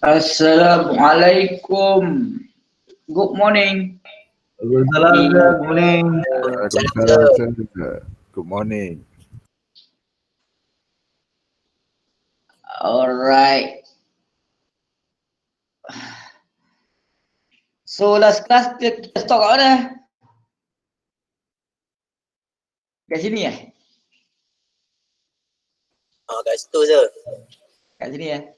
Assalamualaikum. Good morning. Waalaikumsalam, sir. Good morning. Waalaikumsalam, sir. Good morning. Alright. So last class kita stop kat mana? Kat sini Kat situ je. Kat sini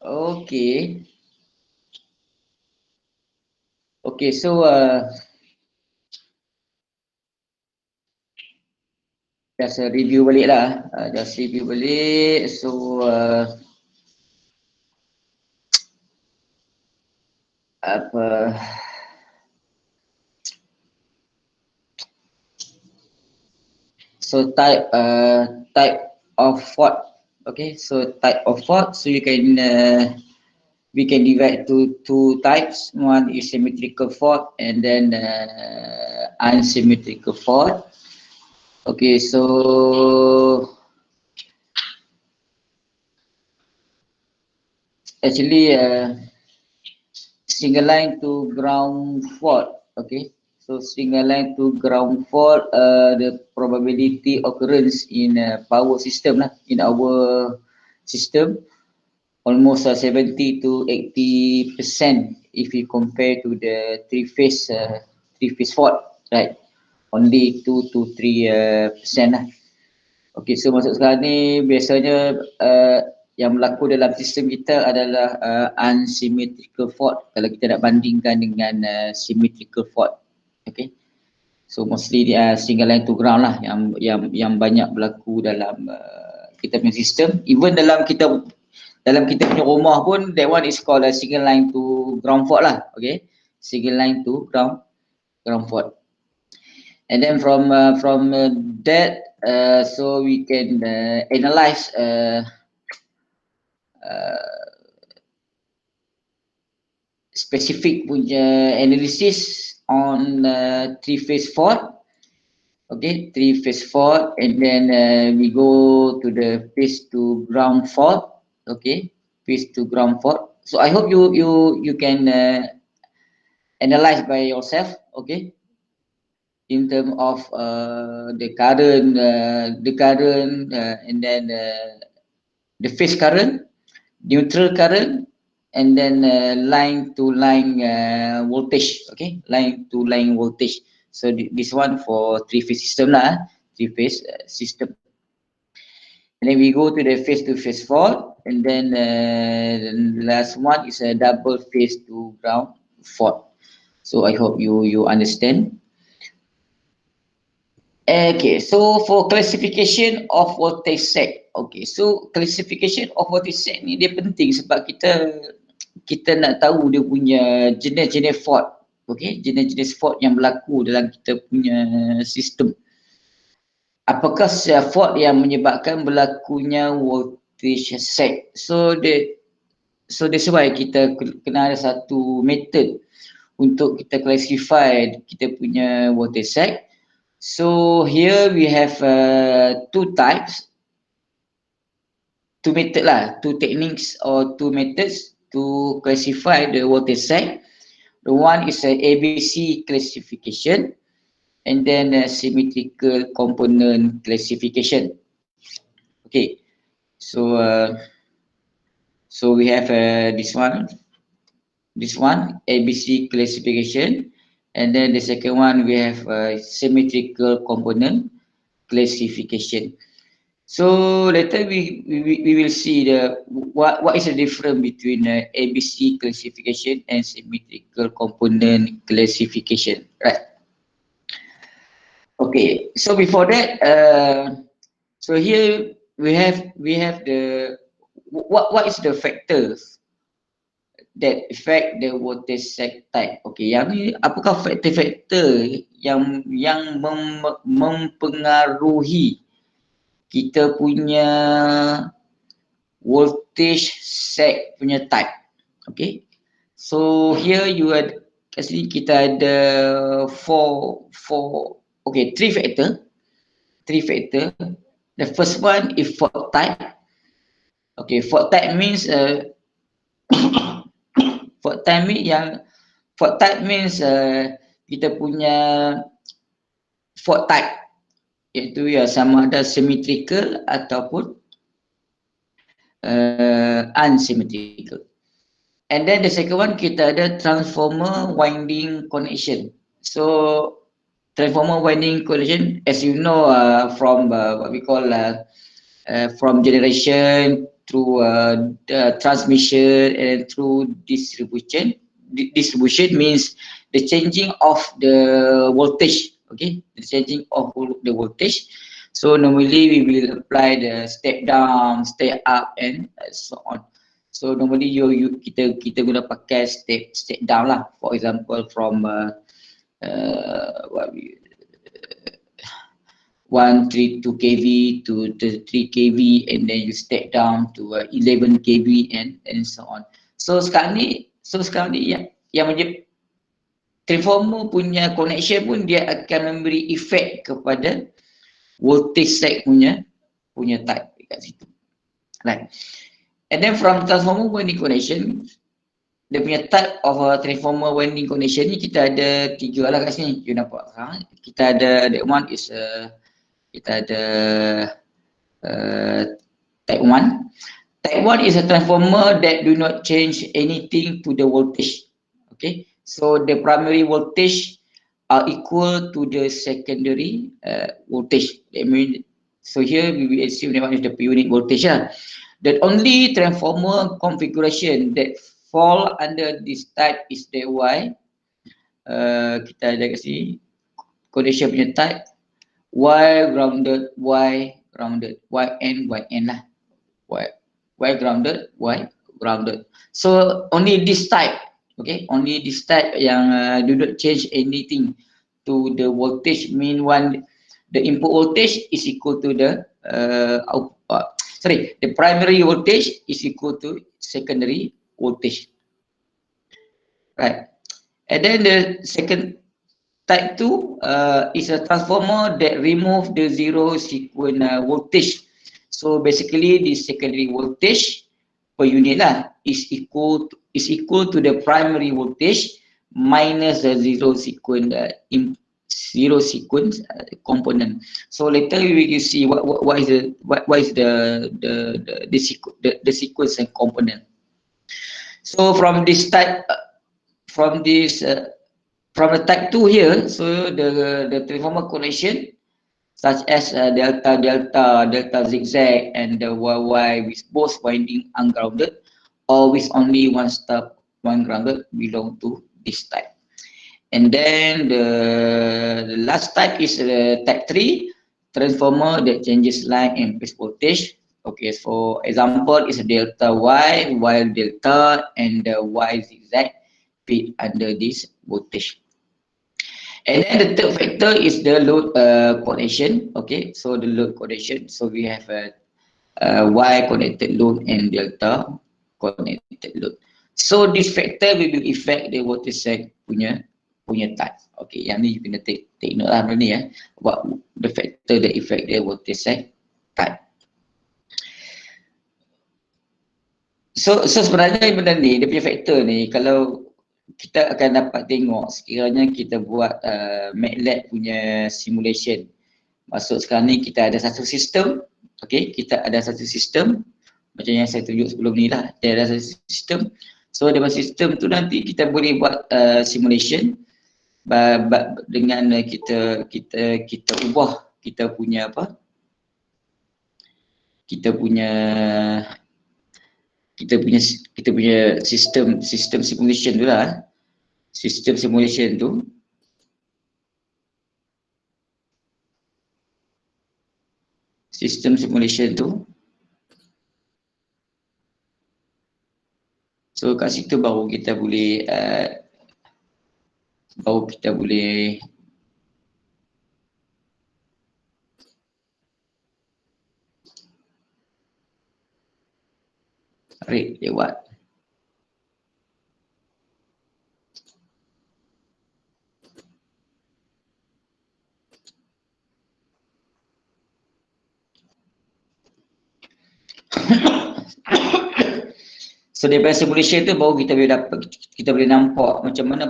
Okay. Okay, so just review balik lah. Just review balik. So apa? So type of fault. Okay, so type of fault. So you can we can divide to two types. One is symmetrical fault and then unsymmetrical fault. Okay, so actually single line to ground fault. Okay, so single line to ground fault, the probability occurrence in power system lah, in our system almost 70 to 80% if you compare to the three phase fault, right? Only 2 to 3% lah. Okay, so masuk sekarang ni biasanya yang berlaku dalam sistem kita adalah unsymmetrical fault kalau kita nak bandingkan dengan symmetrical fault. Okay, so mostly dia single line to ground lah yang banyak berlaku dalam kita punya sistem. Even dalam kita punya rumah pun, that one is called a single line to ground fault lah. Okay, single line to ground fault. And then from that, so we can analyze specific punya analysis on three phase fault. Okay, three phase fault, and then we go to the phase to ground fault. Okay, phase to ground fault. So I hope you can analyze by yourself. Okay, in terms of the current and then the phase current, neutral current, and then line to line voltage. Okay, line to line voltage. So this one for three phase system lah, three phase system. And then we go to the phase to phase fault, and then the last one is a double phase to ground fault. So I hope you understand. Okay, so for classification of voltage set. Okay, so classification of voltage set ni dia penting sebab kita nak tahu dia punya jenis-jenis fault. Okay, jenis-jenis fault yang berlaku dalam kita punya sistem. Apakah fault yang menyebabkan berlakunya voltage set? So that's why kita kena ada satu method untuk kita classify kita punya voltage set. So here we have two types, two method lah, two techniques or two methods to classify the voltage set. The one is a ABC classification, and then symmetrical component classification. Okay, so we have this one ABC classification, and then the second one we have symmetrical component classification. So later we will see what is the difference between ABC classification and symmetrical component classification, right? Okay, so before that, so here we have the what is the factors that affect the voltage set type. Okay, yang ni apakah faktor-faktor yang mempengaruhi kita punya voltage set punya type. Okay, so here you had actually kita ada three factor. The first one is fault type. Okay, fault type means fault type means kita punya fault type, iaitu ya sama ada symmetrical ataupun unsymmetrical. And then the second one kita ada transformer winding connection. So transformer winding connection, as you know, from what we call from generation through the transmission and through distribution. Distribution means the changing of the voltage. Okay, the changing of the voltage. So normally we will apply the step down, step up, and so on. So normally kita guna pakai step down lah. For example, from 132 kV to 33 kV, and then you step down to 11 kV and so on. So sekarang ni yang menjadi transformer punya connection pun dia akan memberi efek kepada voltage set punya type dekat situ. Right. And then from transformer winding connection, dia punya type of transformer winding connection ni kita ada 3 lah kat sini. You nampak sekarang. Kita ada that one is kita ada type 1. Type 1 is a transformer that do not change anything to the voltage. Okay, so the primary voltage are equal to the secondary voltage. That means, so here we will assume that one is the per unit voltage lah. The only transformer configuration that fall under this type is the Y. Kita ada kat sini connection punya type Y grounded, Y grounded, YN lah. Y grounded, Y grounded. So only this type, okay, only this type yang do not change anything to the voltage, mean one the input voltage is equal to the the primary voltage is equal to secondary voltage. Right. And then the second type 2 is a transformer that remove the zero sequence voltage. So basically the secondary voltage per unit lah is equal to the primary voltage minus the zero sequence component. So later we will see what is the sequence and component. So from this type, from the type 2 here, so the transformer connection such as delta zigzag and the YY with both winding ungrounded or with only one stub, one grounded belong to this type. And then the last type is type 3, transformer that changes line and phase voltage. Okay, for example is delta Y, while delta and the Y zigzag fit under this voltage. And then the third factor is the load connection. Okay, so the load connection. So we have Y connected load and delta connected load. So this factor will affect the voltage set punya type. Okay, yang ni you kena take note lah benda ni ya. What the factor that affect the voltage set type. So sebenarnya benda ni, dia punya factor ni, kalau kita akan dapat tengok sekiranya kita buat MATLAB punya simulation. Maksud sekarang ni kita ada satu sistem, okay, kita ada satu sistem macam yang saya tunjuk sebelum ni lah, kita ada satu sistem. So dalam sistem tu nanti kita boleh buat simulation dengan kita ubah kita punya apa? Kita punya sistem simulation tu lah. Sistem simulation tu so So kat situ baru kita boleh rate lewat. So daripada simulation tu baru kita boleh nampak macam mana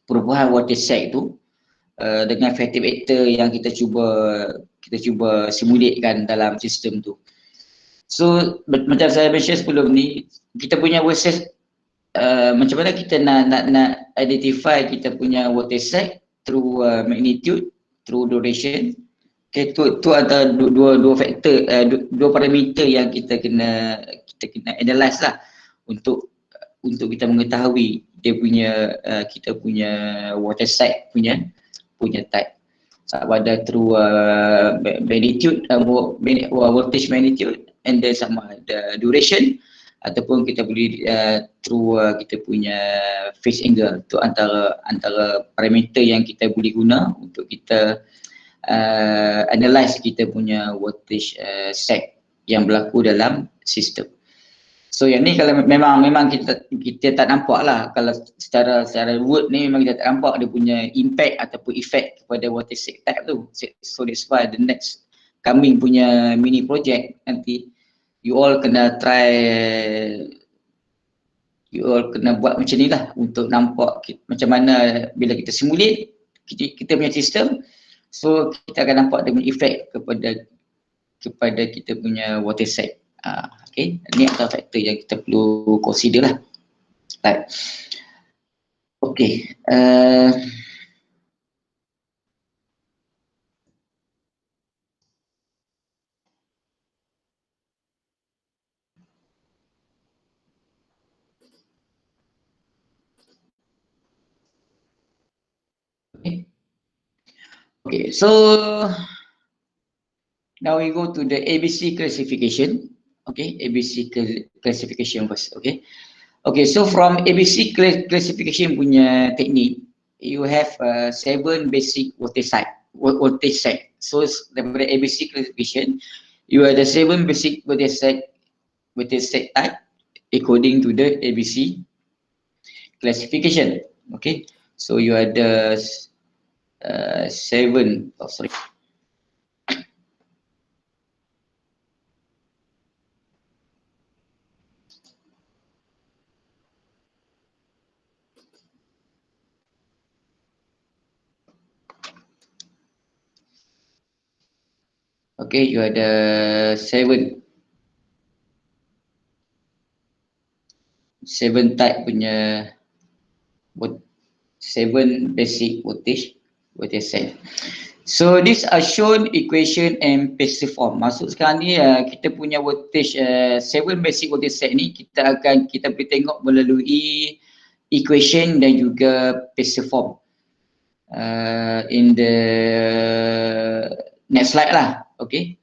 perubahan watershed tu dengan effective actor yang kita cuba simulatekan dalam sistem tu. So macam saya mention sebelum ni, kita punya watershed macam mana kita nak identify kita punya watershed through magnitude, through duration. Okay, tu ada dua faktor, dua parameter yang kita kena analyse lah untuk kita mengetahui dia punya kita punya watershed punya type. Sama ada through magnitude, voltage magnitude, and then sama ada duration, ataupun kita boleh through kita punya phase angle. Tu antara parameter yang kita boleh guna untuk kita analyze kita punya voltage set yang berlaku dalam sistem. So yang ni kalau memang kita tak nampak lah, kalau secara word ni memang kita tak nampak dia punya impact ataupun effect kepada voltage set type tu. So that's why the next coming punya mini project nanti you all kena buat macam ni lah untuk nampak macam mana bila kita simulate kita punya sistem. So kita akan nampak dia punya effect kepada kita punya watershed. Okay, ni antara faktor yang kita perlu consider lah. Right. Okay. Okay, so now we go to the ABC classification. Okay, ABC classification first. Okay, so from ABC classification punya teknik, you have 7 basic voltage set. So daripada ABC classification, you have the 7 basic voltage set type according to the ABC classification. Okay, so you have the 7. Oh, sorry. Okay, you ada 7 type punya 7 basic voltage set. So these are shown equation and passive form. Maksud sekarang ni kita punya voltage 7 basic voltage set ni kita boleh tengok melalui equation dan juga passive form in the next slide lah. Okay,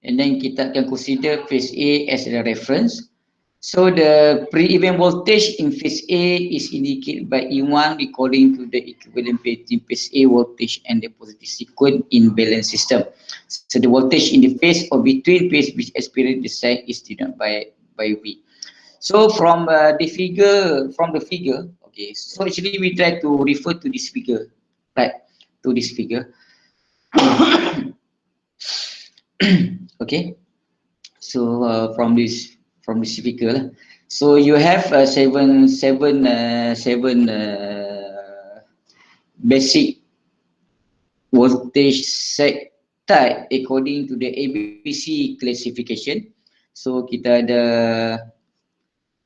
and then kita akan consider phase A as a reference. So the pre-event voltage in phase A is indicated by E1 according to the equivalent between phase A voltage and the positive sequence in balance system. So the voltage in the phase or between phase which experience the site is denoted by V. So from the figure, okay, so actually we try to refer to this figure, right? To this figure. Okay, so from this figure lah. So you have 7 basic voltage set type according to the ABC classification. So kita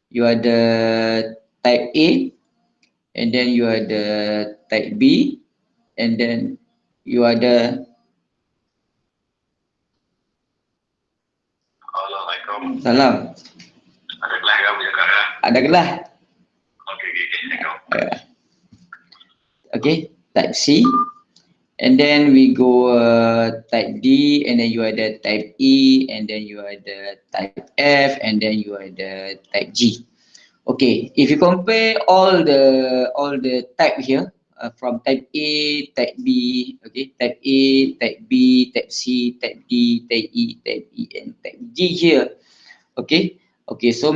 you ada type A, and then you ada type B, and then you ada Salam. Ada kelas ke apa cakap ya? Ada kelas. Okey, cakap. Okay, type C, And then we go type D, and then you ada type E, and then you ada type F, and then you ada type G. Okay, if you compare all the type here from type A, type B, okay, type A, type B, type C, type D, type E, and type G here. Okay, okay. So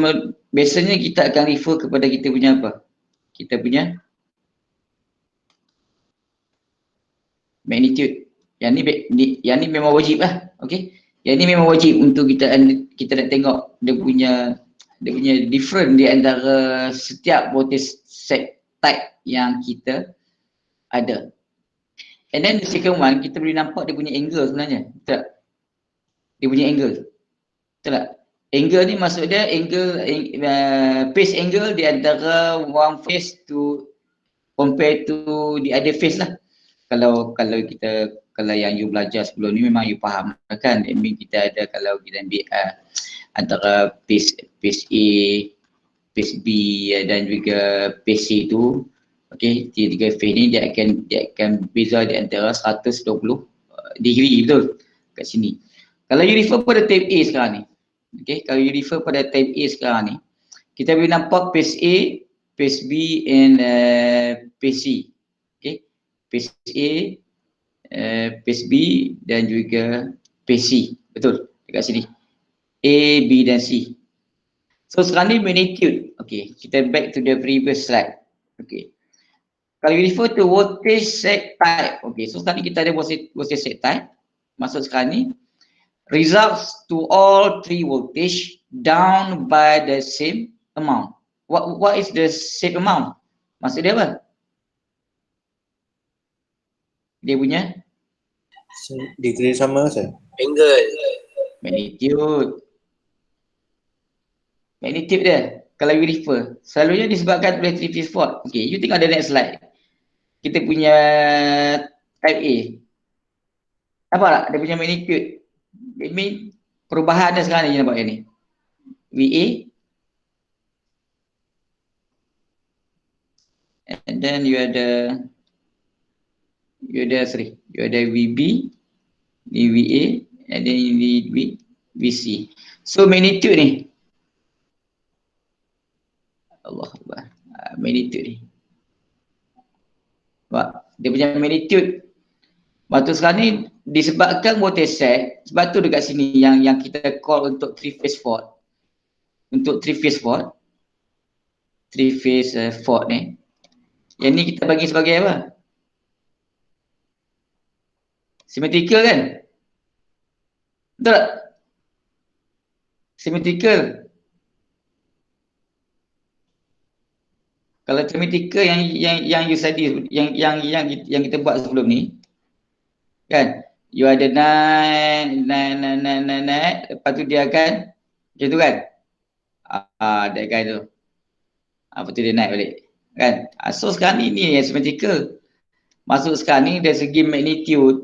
biasanya kita akan refer kepada kita punya apa? Kita punya magnitude. Yang ni memang wajib lah. Okay, yang ni memang wajib untuk kita nak tengok dia punya different di antara setiap voltage set type yang kita ada. And then the second one, kita boleh nampak dia punya angle sebenarnya. Betul tak? Dia punya angle. Betul tak? Angle ni maksud dia angle, phase angle di antara one phase to compare to the other phase lah. Kalau yang you belajar sebelum ni memang you faham kan. I mean kita ada, kalau kita ambil antara phase A, phase B dan juga phase C tu, okey, tiga phase ni dia akan beza di antara 120 degree, betul kat sini. Kalau you refer pada type A sekarang ni, okey, kalau you refer pada type A sekarang ni, kita boleh nampak phase A, phase B and phase C. Okey, phase A, phase B dan juga phase C, betul dekat sini. A, B dan C. So sekarang ni magnitude. Okay, kita back to the previous slide. Okay, kalau you refer to voltage set type. Okay, so sekarang ni kita ada voltage set type. Maksud sekarang ni results to all three voltage down by the same amount. What is the same amount? Maksud dia apa? Dia punya degree sama saya. Angle. Magnitude dia, kalau you refer, selalunya disebabkan oleh three-phase fault. Okay, you tengok the next slide. Kita punya type A. Nampak tak? Dia punya magnitude. It mean perubahan dia sekarang ni, nampak ni. VA. And then you ada VB, ni VA, and then you VC. So magnitude ni, Allah Akbar, magnitude ni. Dia punya magnitude. Waktu sekarang ni disebabkan voltage set, sebab tu dekat sini yang kita call untuk three phase fault. Untuk three phase fault ni. Yang ni kita bagi sebagai apa? Symmetrical kan? Betul tak? Symmetrical. Kalau symmetrical yang you study, yang kita buat sebelum ni, kan? You ada naik, lepas tu dia akan macam tu kan? Dia akan tu. Lepas tu dia naik balik. Kan? So sekarang ni yang symmetrical. Masuk sekarang ni dari segi magnitude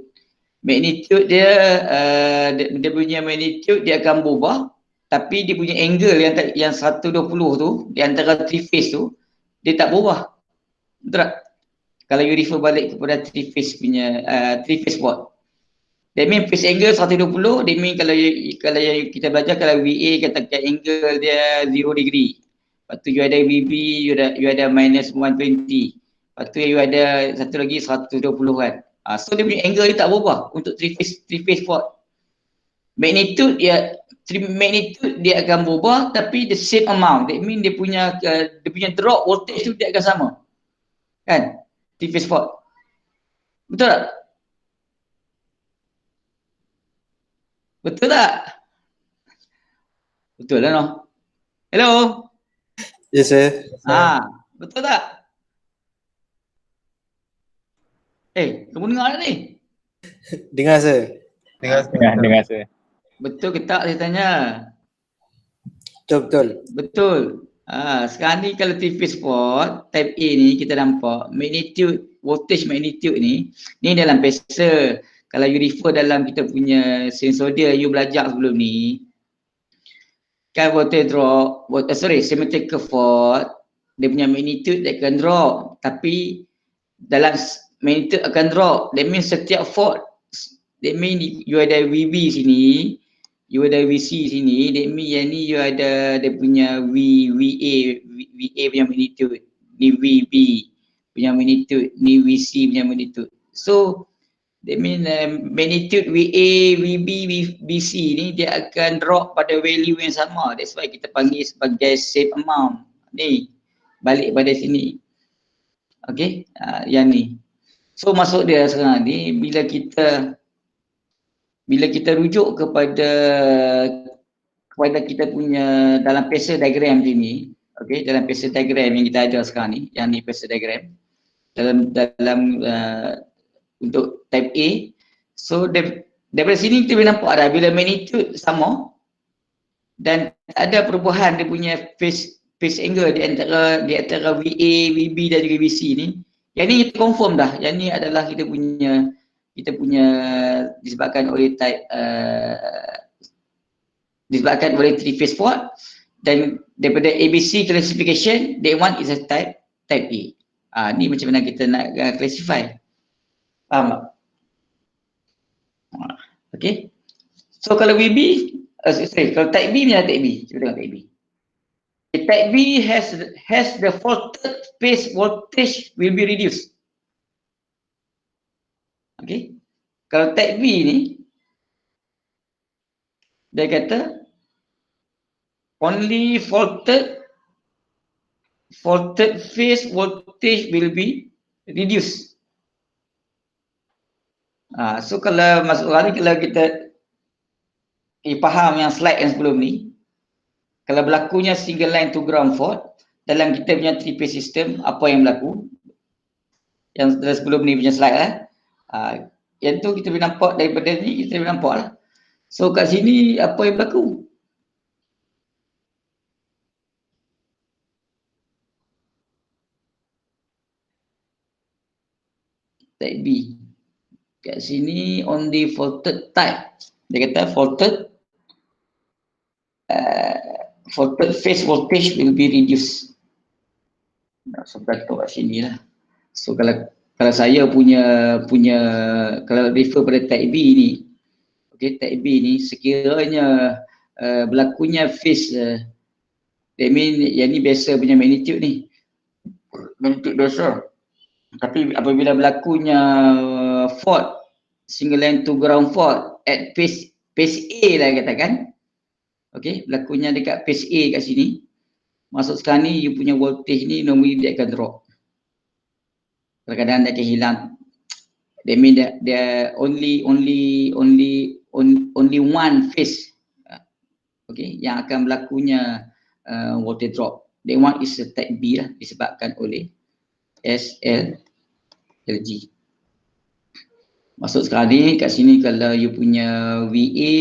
dia, dia punya magnitude dia akan berubah, tapi dia punya angle yang 120 tu di antara three phase tu dia tak berubah. Betul tak? Kalau you refer balik kepada three phase punya three phase fault. That mean phase angle 120, that mean kalau kita belajar, kalau VA katakan angle dia 0 degree. Lepas tu you ada VB, you ada minus 120. Lepas tu you ada satu lagi 120 kan. So dia punya angle dia tak berubah untuk three phase fault. Magnitude dia akan berubah tapi the same amount. That mean dia punya drop voltage tu dia akan sama. Kan? Three phase fault. Betul tak? Betul tak? Betul lah no. Hello. Yes sir. Betul tak? Kamu dengar tak ni? Dengar sir. Dengar saya. Betul ke tak saya tanya? Betul. Betul. Sekarang ni kalau three phase fault type A ni kita nampak magnitude, voltage magnitude ni dalam phasor. Kalau you refer dalam kita punya sensodia you belajar sebelum ni, kan voltage drop, symmetrical fault, dia punya magnitude dia akan drop, tapi dalam magnitude akan drop. That means setiap fault, that means you ada VB sini, you ada VC sini, that means yang ni you ada dia punya VA punya magnitude, ni VB punya magnitude, ni VC punya magnitude. So that means magnitude VA, VB, VC ni dia akan drop pada value yang sama. That's why kita panggil sebagai same amount. Ni balik pada sini. Okay, yang ni. So maksud dia sekarang ni bila kita rujuk kepada kita punya dalam phasor diagram ni, okay, dalam phasor diagram yang kita ada sekarang ni, yang ni phasor diagram dalam untuk type A. So daripada sini kita boleh nampak dah bila magnitude sama dan ada perubahan dia punya phase angle di antara VA, VB dan juga VC ni. Yang ni kita confirm dah. Yang ni adalah kita punya disebabkan oleh type disebabkan oleh three phase fault, dan daripada ABC classification that one is a type A. Ni macam mana kita nak classify. Faham tak? Okay. So kalau VB, kalau type B macam type B. Cuba tengok type B. Type B has the faulted phase voltage will be reduced. Okay. Kalau type B ni, dia kata only faulted phase voltage will be reduced. So kalau masuk hari, kalau kita faham yang slide yang sebelum ni, kalau berlakunya single line to ground fault dalam kita punya three phase system, apa yang berlaku? Yang sebelum ni punya slide lah. Yang tu kita boleh nampak daripada ni, kita boleh nampak lah. So kat sini apa yang berlaku? Type B. Kat sini only faulted type. Dia kata faulted phase voltage will be reduced. So kata kat sini lah. So kalau saya punya kalau refer pada type B ni, okay, type B ni sekiranya berlakunya phase that mean yang ni biasa punya magnitude ni, magnitude biasa. Tapi apabila berlakunya fault, single line to ground fault at phase A lah katakan, okay, berlakunya dekat phase A kat sini, masuk sekarang ni you punya voltage ni normally dia akan drop. Kadang-kadang dia akan hilang. That mean dia only one phase, okay, yang akan berlakunya voltage drop. That one is a type B lah, disebabkan oleh SLG. Masuk sekarang ni kat sini kalau you punya VA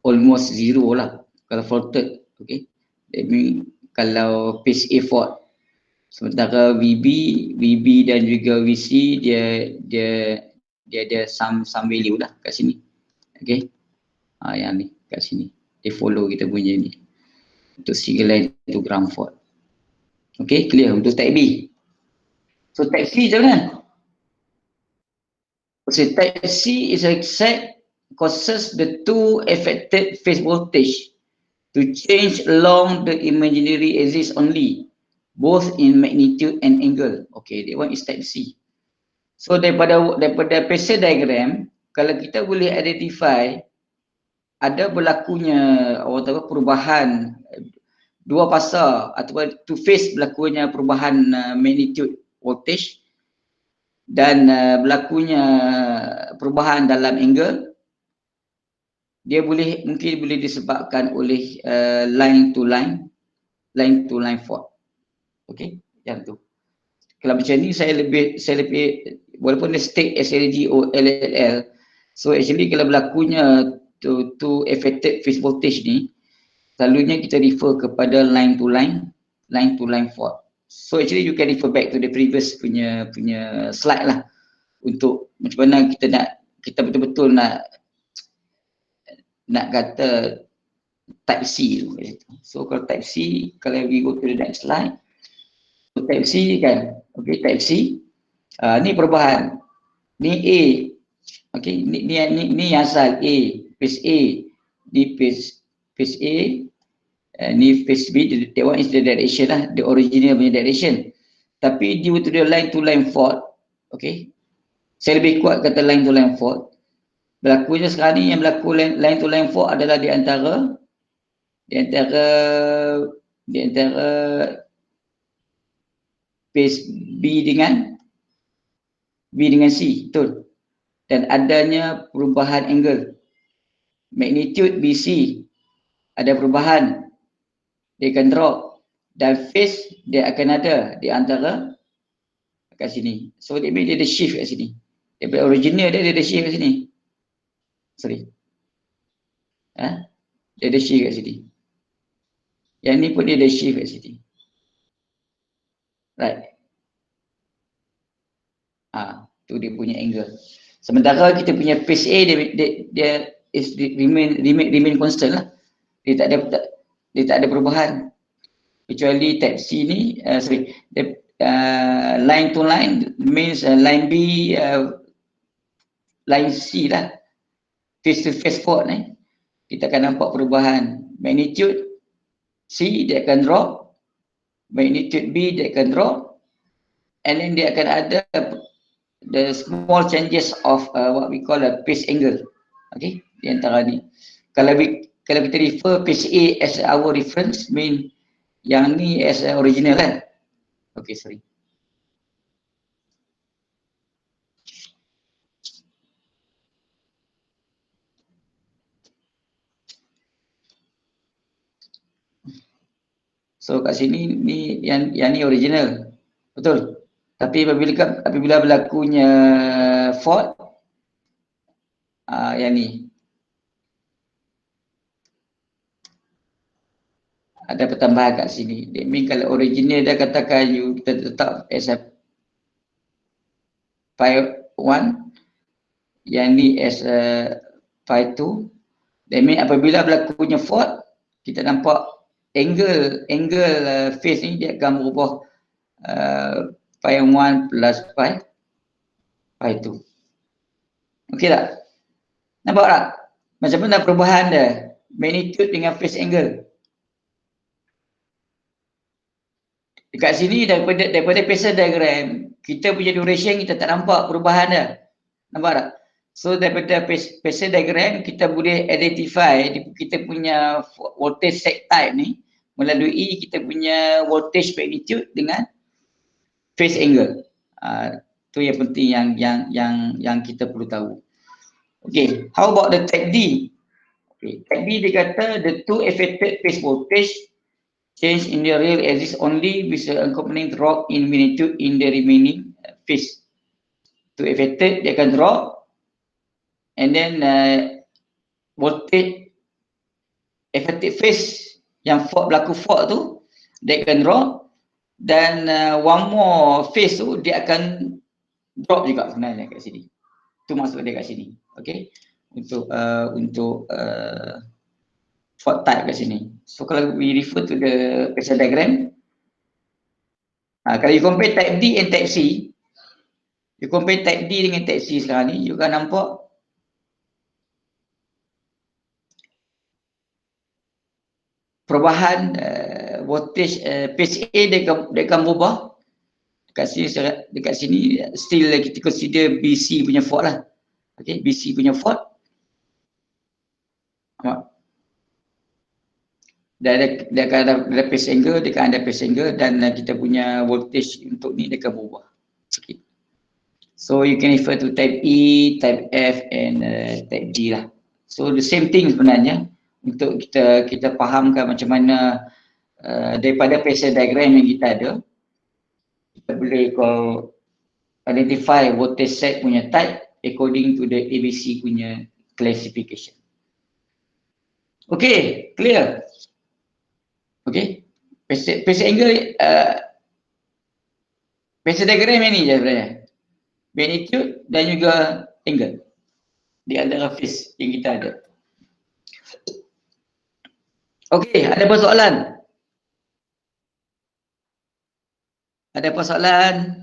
almost zero lah kalau faulted, okay. That mean kalau phase A fault. Sementara VB dan juga VC dia ada some value lah kat sini. Okay. Yang ni kat sini. Dia follow kita punya ni. Untuk single line to ground fault. Okay, clear untuk type B. So type C macam mana? So type C is a set causes the two affected phase voltage to change along the imaginary axis only, both in magnitude and angle. Okay, that one is type C. So daripada phasor diagram, kalau kita boleh identify ada berlakunya perubahan dua fasa atau two phase berlakunya perubahan magnitude voltage dan berlakunya perubahan dalam angle, dia mungkin boleh disebabkan oleh line to line fault. Okay, yang tu. Kalau macam ni saya lebih walaupun dia state SLG or LLL, so actually kalau berlakunya to affected phase voltage ni, selalunya kita refer kepada line to line fault. So actually you can refer back to the previous punya slide lah untuk macam mana kita betul-betul nak kata type C tu. So kalau type C, kalau we go to the next slide, type C kan. Okey, type C. Ni perubahan. Ni A. Okey, ni asal A, phase A. Ni phase A. Ni phase B, that one is the direction lah, the original punya direction. Tapi due to the line to line fault, okey. Saya lebih kuat kata line to line fault. Berlakunya sekarang ni yang berlaku line to line fault adalah di antara phase B dengan C, betul. Dan adanya perubahan angle. Magnitude BC ada perubahan, dia akan drop, dan phase dia akan ada di antara kat sini. So dia ada shift kat sini. Daripada original dia ada shift kat sini. Sorry. Dia ada shift kat sini. Yang ni pun dia ada shift kat sini. Right. Tu dia punya angle. Sementara kita punya phase A dia remain constant lah. Dia tak ada perubahan. Kecuali type C ni, line to line means line B, line C lah. Face to face fault ni, kita akan nampak perubahan. Magnitude C dia akan drop, magnitude B dia akan drop, and then dia akan ada the small changes of what we call a phase angle. Okay, di antara ni. Kalau kita refer phase A as our reference, mean yang ni as original kan. Okay, sorry. So kat sini ni yang ni original. Betul. Tapi apabila berlakunya fault, yang ni ada pertambahan kat sini. That mean kalau original dia katakan kita tetap as a pi 1, yang ni as a pi 2. That mean apabila berlakunya fault, kita nampak angle phase ni dia akan berubah pi 1 plus pi 2. Okey tak? Nampak tak? Macam mana perubahan dia? Magnitude dengan phase angle. Dekat sini daripada phasor diagram, kita punya duration kita tak nampak perubahan dia. Nampak tak? So daripada phasor diagram kita boleh identify kita punya voltage set type ni melalui kita punya voltage magnitude dengan phase angle. Tu yang penting yang kita perlu tahu. Okay, how about the type D? Okay, type D dia kata the two affected phase voltage change in the real axis only with the accompanying drop in magnitude in the remaining phase. To affected dia akan drop, and then voltage affected phase yang berlaku fault tu dia akan drop, dan one more phase tu dia akan drop juga sebenarnya kat sini. Tu maksud dia kat sini. Okay, untuk fault type kat sini. So kalau we refer to the phasor diagram, kalau you compare type D and type C, you compare type D dengan type C sekarang ni, you akan nampak perubahan voltage phase A dia akan berubah. Dekat sini still kita consider BC punya fault lah. Okay, BC punya fault. Dia akan ada phase angle, dia akan ada phase angle, dan kita punya voltage untuk ni dia akan berubah sikit. So you can refer to type E, type F and type G lah. So the same thing sebenarnya untuk kita fahamkan macam mana daripada phasor diagram yang kita ada, kita boleh identify voltage set punya type according to the ABC punya classification. Okay, clear? Okay, phase angle, phasor diagram yang ni je sebenarnya. Magnitude dan juga angle di antara phase yang kita ada. Okay, ada persoalan? Ada persoalan?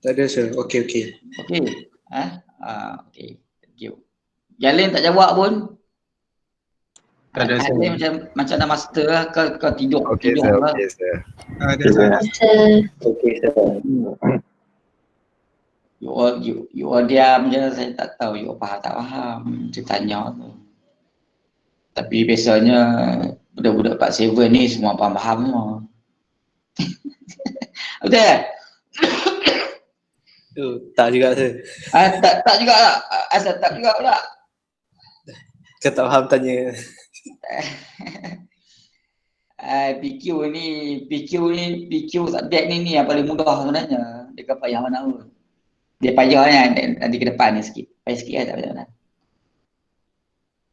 Tak ada sir. Okey. Okey. Okey. Thank you. Yang lain tak jawab pun. Tak ada, sir. Macam dah master lah. Kau tidur. Okey tidur sir. lah. Okey sir. Ada, sir. Okey sir. You all diam je. Saya tak tahu you all faham tak faham. Saya tanya tu. Tapi biasanya budak-budak Part 7 ni semua faham-faham semua. Betul? Tak juga sir. Tak juga tak? Asal tak juga pula? Kau tak faham tanya. PQ subjek ni yang paling mudah sebenarnya. Dia kan payah mana pun. Dia payahnya nanti ke depan ni sikit. Payah sikit lah tak payah.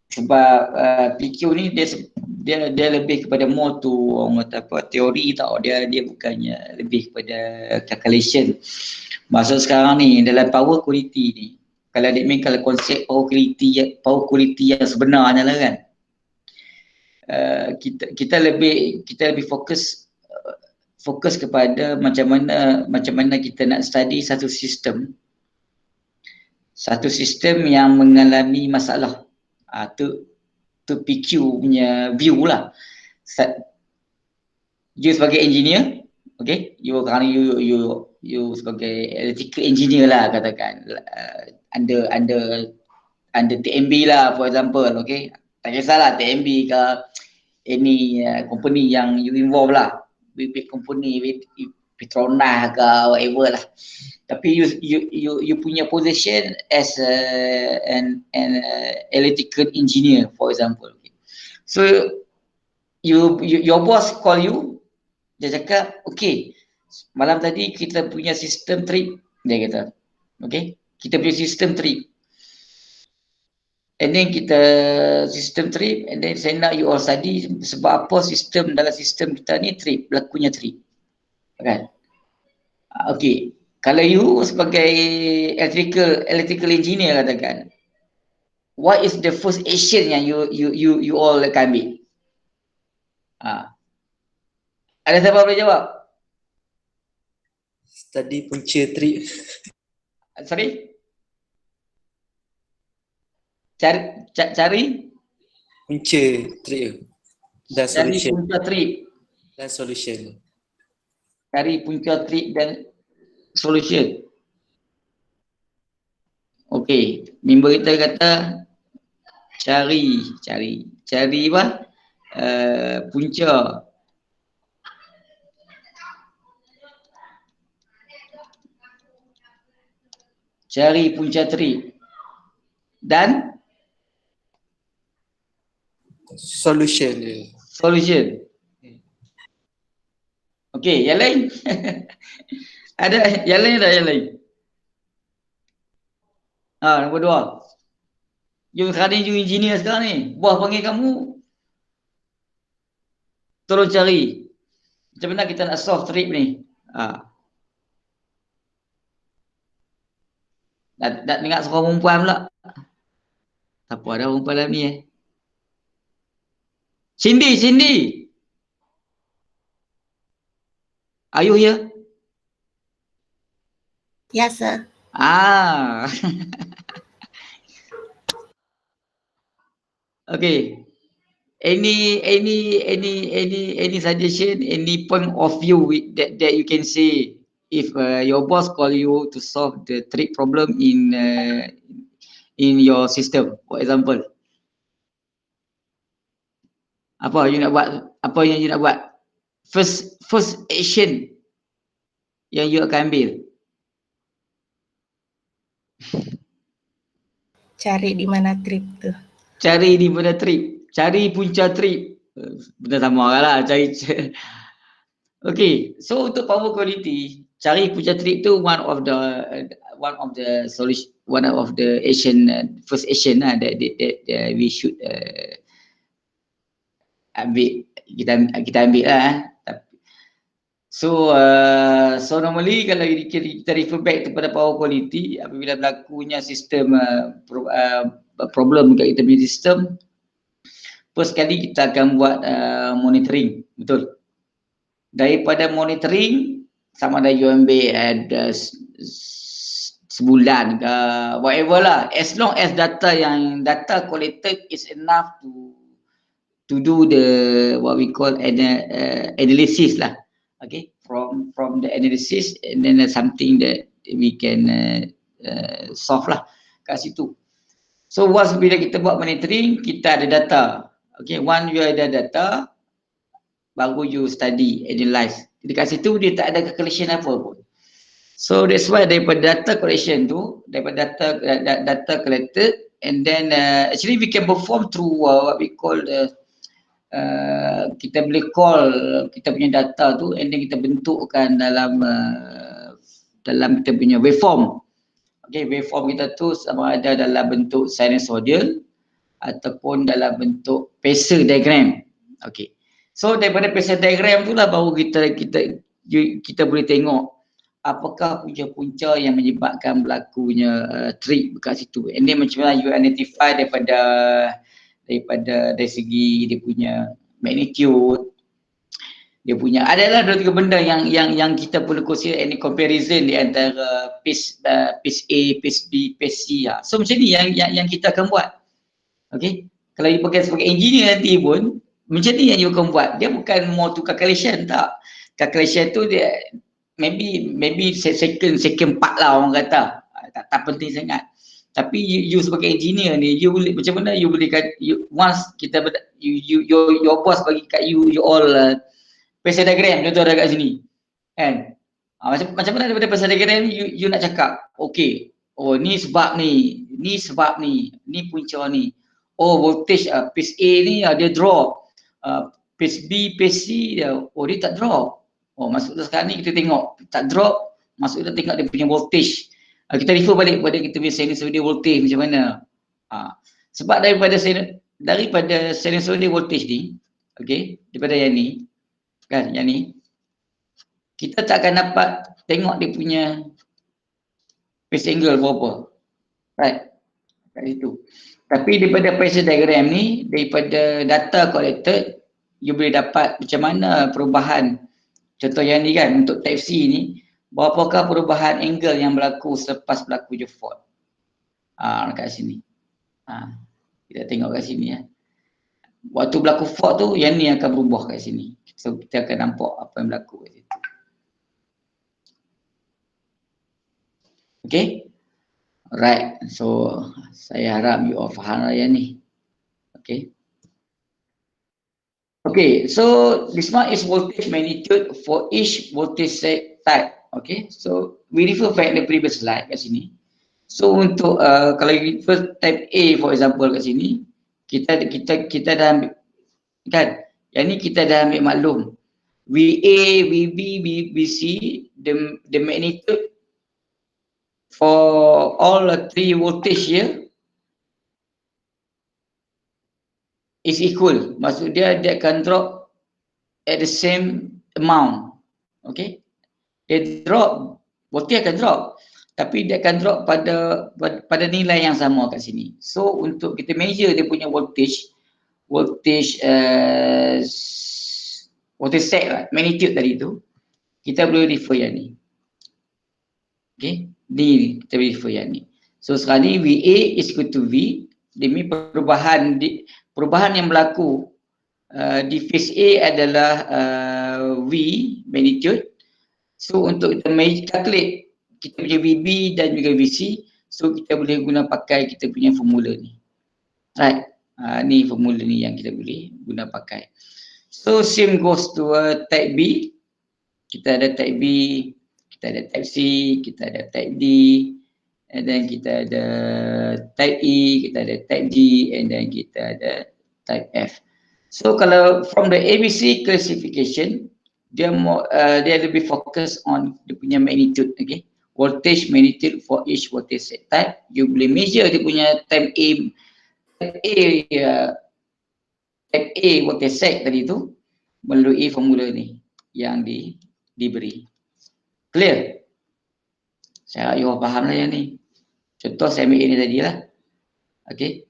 Sebab PQ ni dia lebih kepada more to orang kata apa, teori tau. Dia bukannya lebih kepada calculation. Maksud sekarang ni dalam power quality ni, kalau kalau konsep power quality yang sebenarnya lah kan, kita lebih fokus kepada macam mana kita nak study satu sistem yang mengalami masalah. Tu PQ punya view lah. You sebagai engineer, okay, you sebagai electrical engineer lah katakan, under TMB lah for example, okay. Tak kisahlah TMB ke any company yang you involve lah, big company, with Petronas ke whatever lah. Tapi you punya position as an electrical engineer for example. Okay. So your boss call you, dia cakap, okay, malam tadi kita punya sistem trip, dia kata, okay, kita punya sistem trip. And then kita sistem trip, and then saya nak you all study sebab apa dalam sistem kita ni trip, berlakunya trip. Kan? Okay. Kalau you sebagai electrical engineer katakan, what is the first action yang you all akan ambil? Ada siapa boleh jawab? Study punca trip. Sorry? Cari Punca trip dan solution. Punca trip. Dan solution. Cari punca trip dan solution. Okey, member kita kata cari apa? Punca. Cari punca trip dan Solution. Okey, yang lain? Ada yang lain? Nombor 2. Sekarang ni you engineer sekarang ni. Bos panggil kamu, tolong cari macam mana kita nak solve trip ni. Nak dengar suara perempuan pula. Siapa ada perempuan dalam ni Cindy. Are you here? Yes, sir. Okay. Any suggestion, any point of view that you can say if your boss call you to solve the trip problem in your system, for example? Apa yang you nak buat? First action yang you akan ambil. Cari di mana trip tu. Cari punca trip. Benda sama lah. Okay, so untuk power quality, cari punca trip tu one of the solution, one of the action, first action lah that we should kita ambil lah. So normally kalau kita refer back kepada power quality, apabila berlakunya sistem problem dekat kita punya sistem, first kali kita akan buat monitoring, betul? Daripada monitoring sama ada you ambil ada sebulan ke whatever lah, as long as data collected is enough to do the what we call analysis lah, okay, from the analysis and then something that we can solve lah kat situ. So once bila kita buat monitoring, kita ada data, okay, once you ada data baru you study, analyze. Dekat situ dia tak ada calculation apa pun. So that's why daripada data collection tu, daripada data collected, and then actually we can perform through what we call kita boleh call kita punya data tu and then kita bentukkan dalam kita punya waveform. Okay, waveform kita tu sama ada dalam bentuk sinusoidal ataupun dalam bentuk phasor diagram. Okay. So daripada phasor diagram tu lah baru kita boleh tengok apakah punca-punca yang menyebabkan berlakunya trip dekat situ. And then macam mana you identify dari segi dia punya magnitude, dia punya adalah dua tiga benda yang kita perlu consider any comparison di antara phase A, phase B, phase C. So macam ni yang kita akan buat. Okay. Kalau you pakai sebagai engineer nanti pun macam ni yang you akan buat. Dia bukan more to calculation, tak. Calculation tu dia maybe second part lah orang kata. Tak penting sangat. Tapi you sebagai engineer ni, you boleh macam mana you boleh once kita your boss bagi kat you all phasor diagram contoh ada kat sini. Kan? Macam mana daripada phasor diagram you nak cakap, okay, oh ni sebab ni punca ni. Oh voltage phase A ni dia drop. Phase B, phase C dia tak drop. Oh maksudnya sekarang ni kita tengok tak drop, maksudnya tengok dia punya voltage. Kita refer balik pada kita punya sinusoidal voltage macam mana. Sebab daripada sinusoidal voltage ni, okay, daripada yang ni, kan, yang ni, kita tak akan dapat tengok dia punya phase angle berapa. Right? Kat situ. Tapi daripada phasor diagram ni, daripada data collected, you boleh dapat macam mana perubahan. Contoh yang ni kan, untuk type C ni, berapakah perubahan angle yang berlaku selepas berlaku je fault. Kat sini. Kita tengok kat sini ya. Waktu berlaku fault tu, yang ni akan berubah kat sini. So kita akan nampak apa yang berlaku kat situ. Okay. Alright, so saya harap you all faham lah yang ni. Okay. Okay, so this one is voltage magnitude for each voltage type. Okay, so we refer back the previous slide kat sini. So untuk kalau you refer type A for example kat sini, kita dah ambil, kan? Yang ni kita dah ambil maklum. VA, VB, VBC, the magnitude for all the three voltage here is equal. Maksud dia akan drop at the same amount. Okay. Dia drop, voltage akan drop. Tapi dia akan drop pada nilai yang sama kat sini. So untuk kita measure dia punya voltage set lah, magnitude tadi tu, kita boleh refer yang ni. Okay. Ni kita boleh refer yang ni. So sekarang ni VA is equal to V. Demi perubahan yang berlaku di phase A adalah V magnitude. So untuk kita calculate kita punya VB dan juga VC, so kita boleh pakai kita punya formula ni. Right. Ni formula ni yang kita boleh guna pakai. So same goes to type B. Kita ada type B, kita ada type C, kita ada type D, and then kita ada type E, kita ada type G, and then kita ada type F. So kalau from the ABC classification, dia lebih fokus on dia punya magnitude, okay? Voltage magnitude for each voltage set type. You boleh measure dia punya type A voltage set tadi tu melalui formula ni yang diberi. Clear? Saya harap you faham lah yang ni. Contoh saya ambil ini tadi lah. Okay.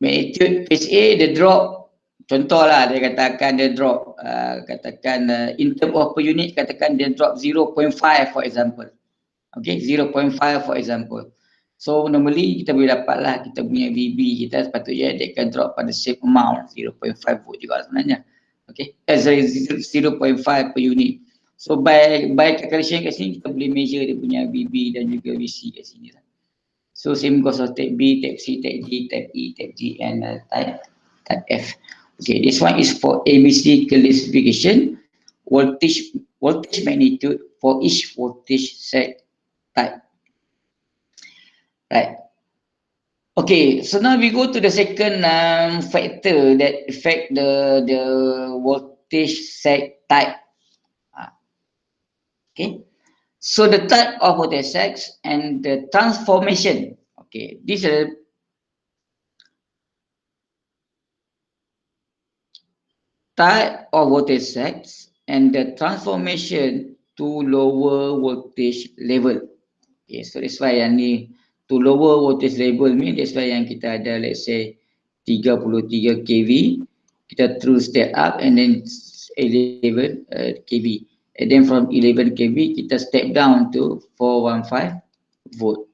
Magnitude phase A dia drop contohlah dia katakan dia drop katakan in term of per unit katakan dia drop 0.5 for example. Okay, 0.5 for example. So normally kita boleh dapatlah kita punya VB kita sepatutnya dia akan drop pada same amount 0.5 volt juga sebenarnya. Okay, 0.5 per unit. So by calculation kat sini kita boleh measure dia punya VB dan juga VC kat sini lah. So same goes for type B, type C, type D, type E, type G and type F. Okay, this one is for ABC classification, voltage magnitude for each voltage set type. Right. Okay, so now we go to the second factor that affect the voltage set type. Okay, so the type of voltage sets and the transformation. Okay, this is type of voltage sets and the transformation to lower voltage level. Okay, so that's why yang ni to lower voltage level ni, that's why yang kita ada let's say 33 kV, kita terus step up and then 11 kV. And then from 11 kV kita step down to 415 volt.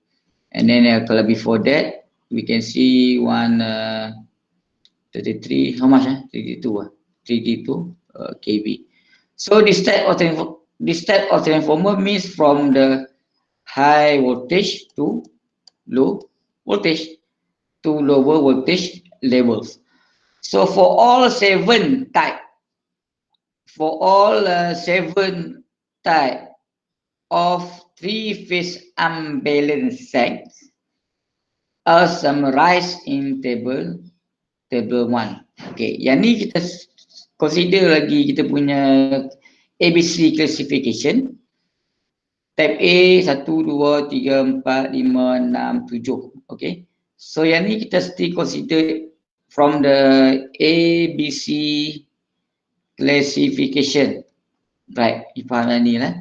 And then kalau before that we can see 33 how much 32 kV. So this type of transformer means from the high voltage to low voltage to lower voltage levels. So for all seven type of three-phase unbalanced sets are summarized in table 1. Okay, yang ni kita consider lagi kita punya ABC classification. Type A 1, 2, 3, 4, 5, 6, 7. Okay, so yang ni kita still consider from the ABC classification. Right, faham ni lah.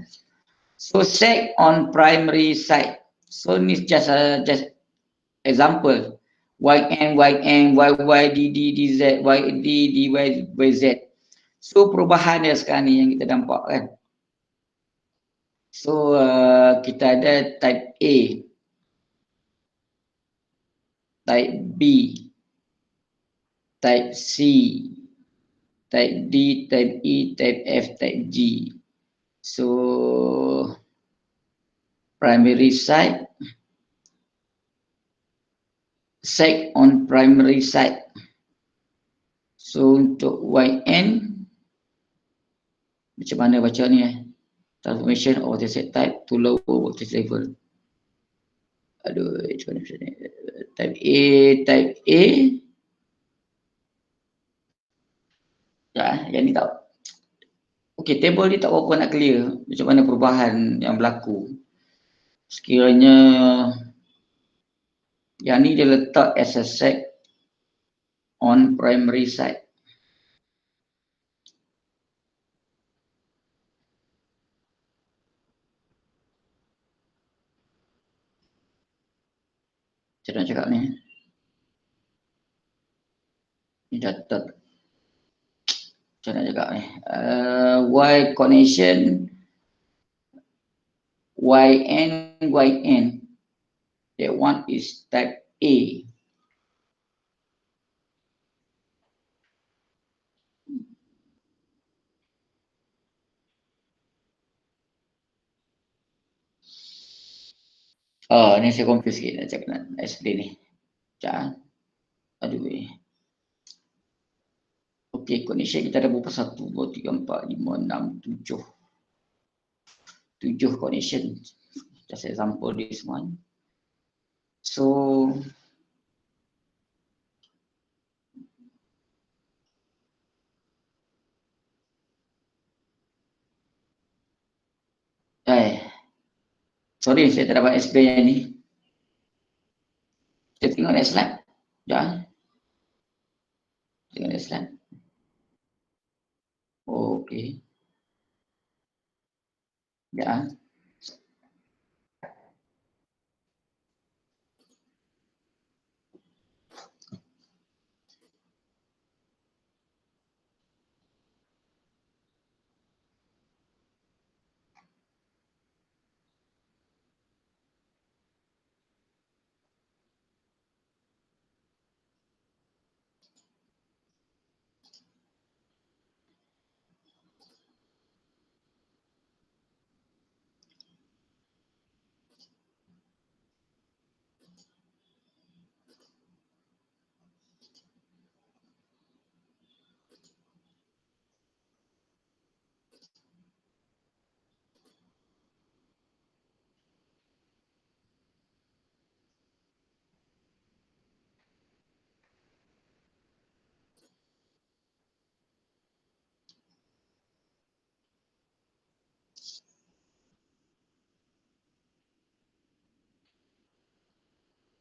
So set on primary side. So ni just example. YN, YY, DD, DZ, YD, DY, YZ. So perubahan dia sekarang ni yang kita nampak kan. So kita ada type A, type B, type C, type D, type E, type F, type G. So primary side, set on primary side. So untuk YN macam mana baca ni transformation of the set type to lower voltage level. Aduh, macam mana ni? Type A. Ya, yang ni tak. Okey, table ni tak berapa nak clear macam mana perubahan yang berlaku. Sekiranya yang ni dia letak as a set on primary side. Macam nak cakap ni. Ni catat. Macam nak cakap ni. Y connection YN. That one is type A. Ni saya confuse sikit nak cakap nak explain ni. Sekejap. Aduh. Okay, connection kita ada berapa? 1, 2, 3, 4, 5, 6, 7. 7 connection. Just example this one. So sorry saya tak dapat explain yang ni. Kita tengok next slide. Dah. Tengok next slide. Okay. Ya.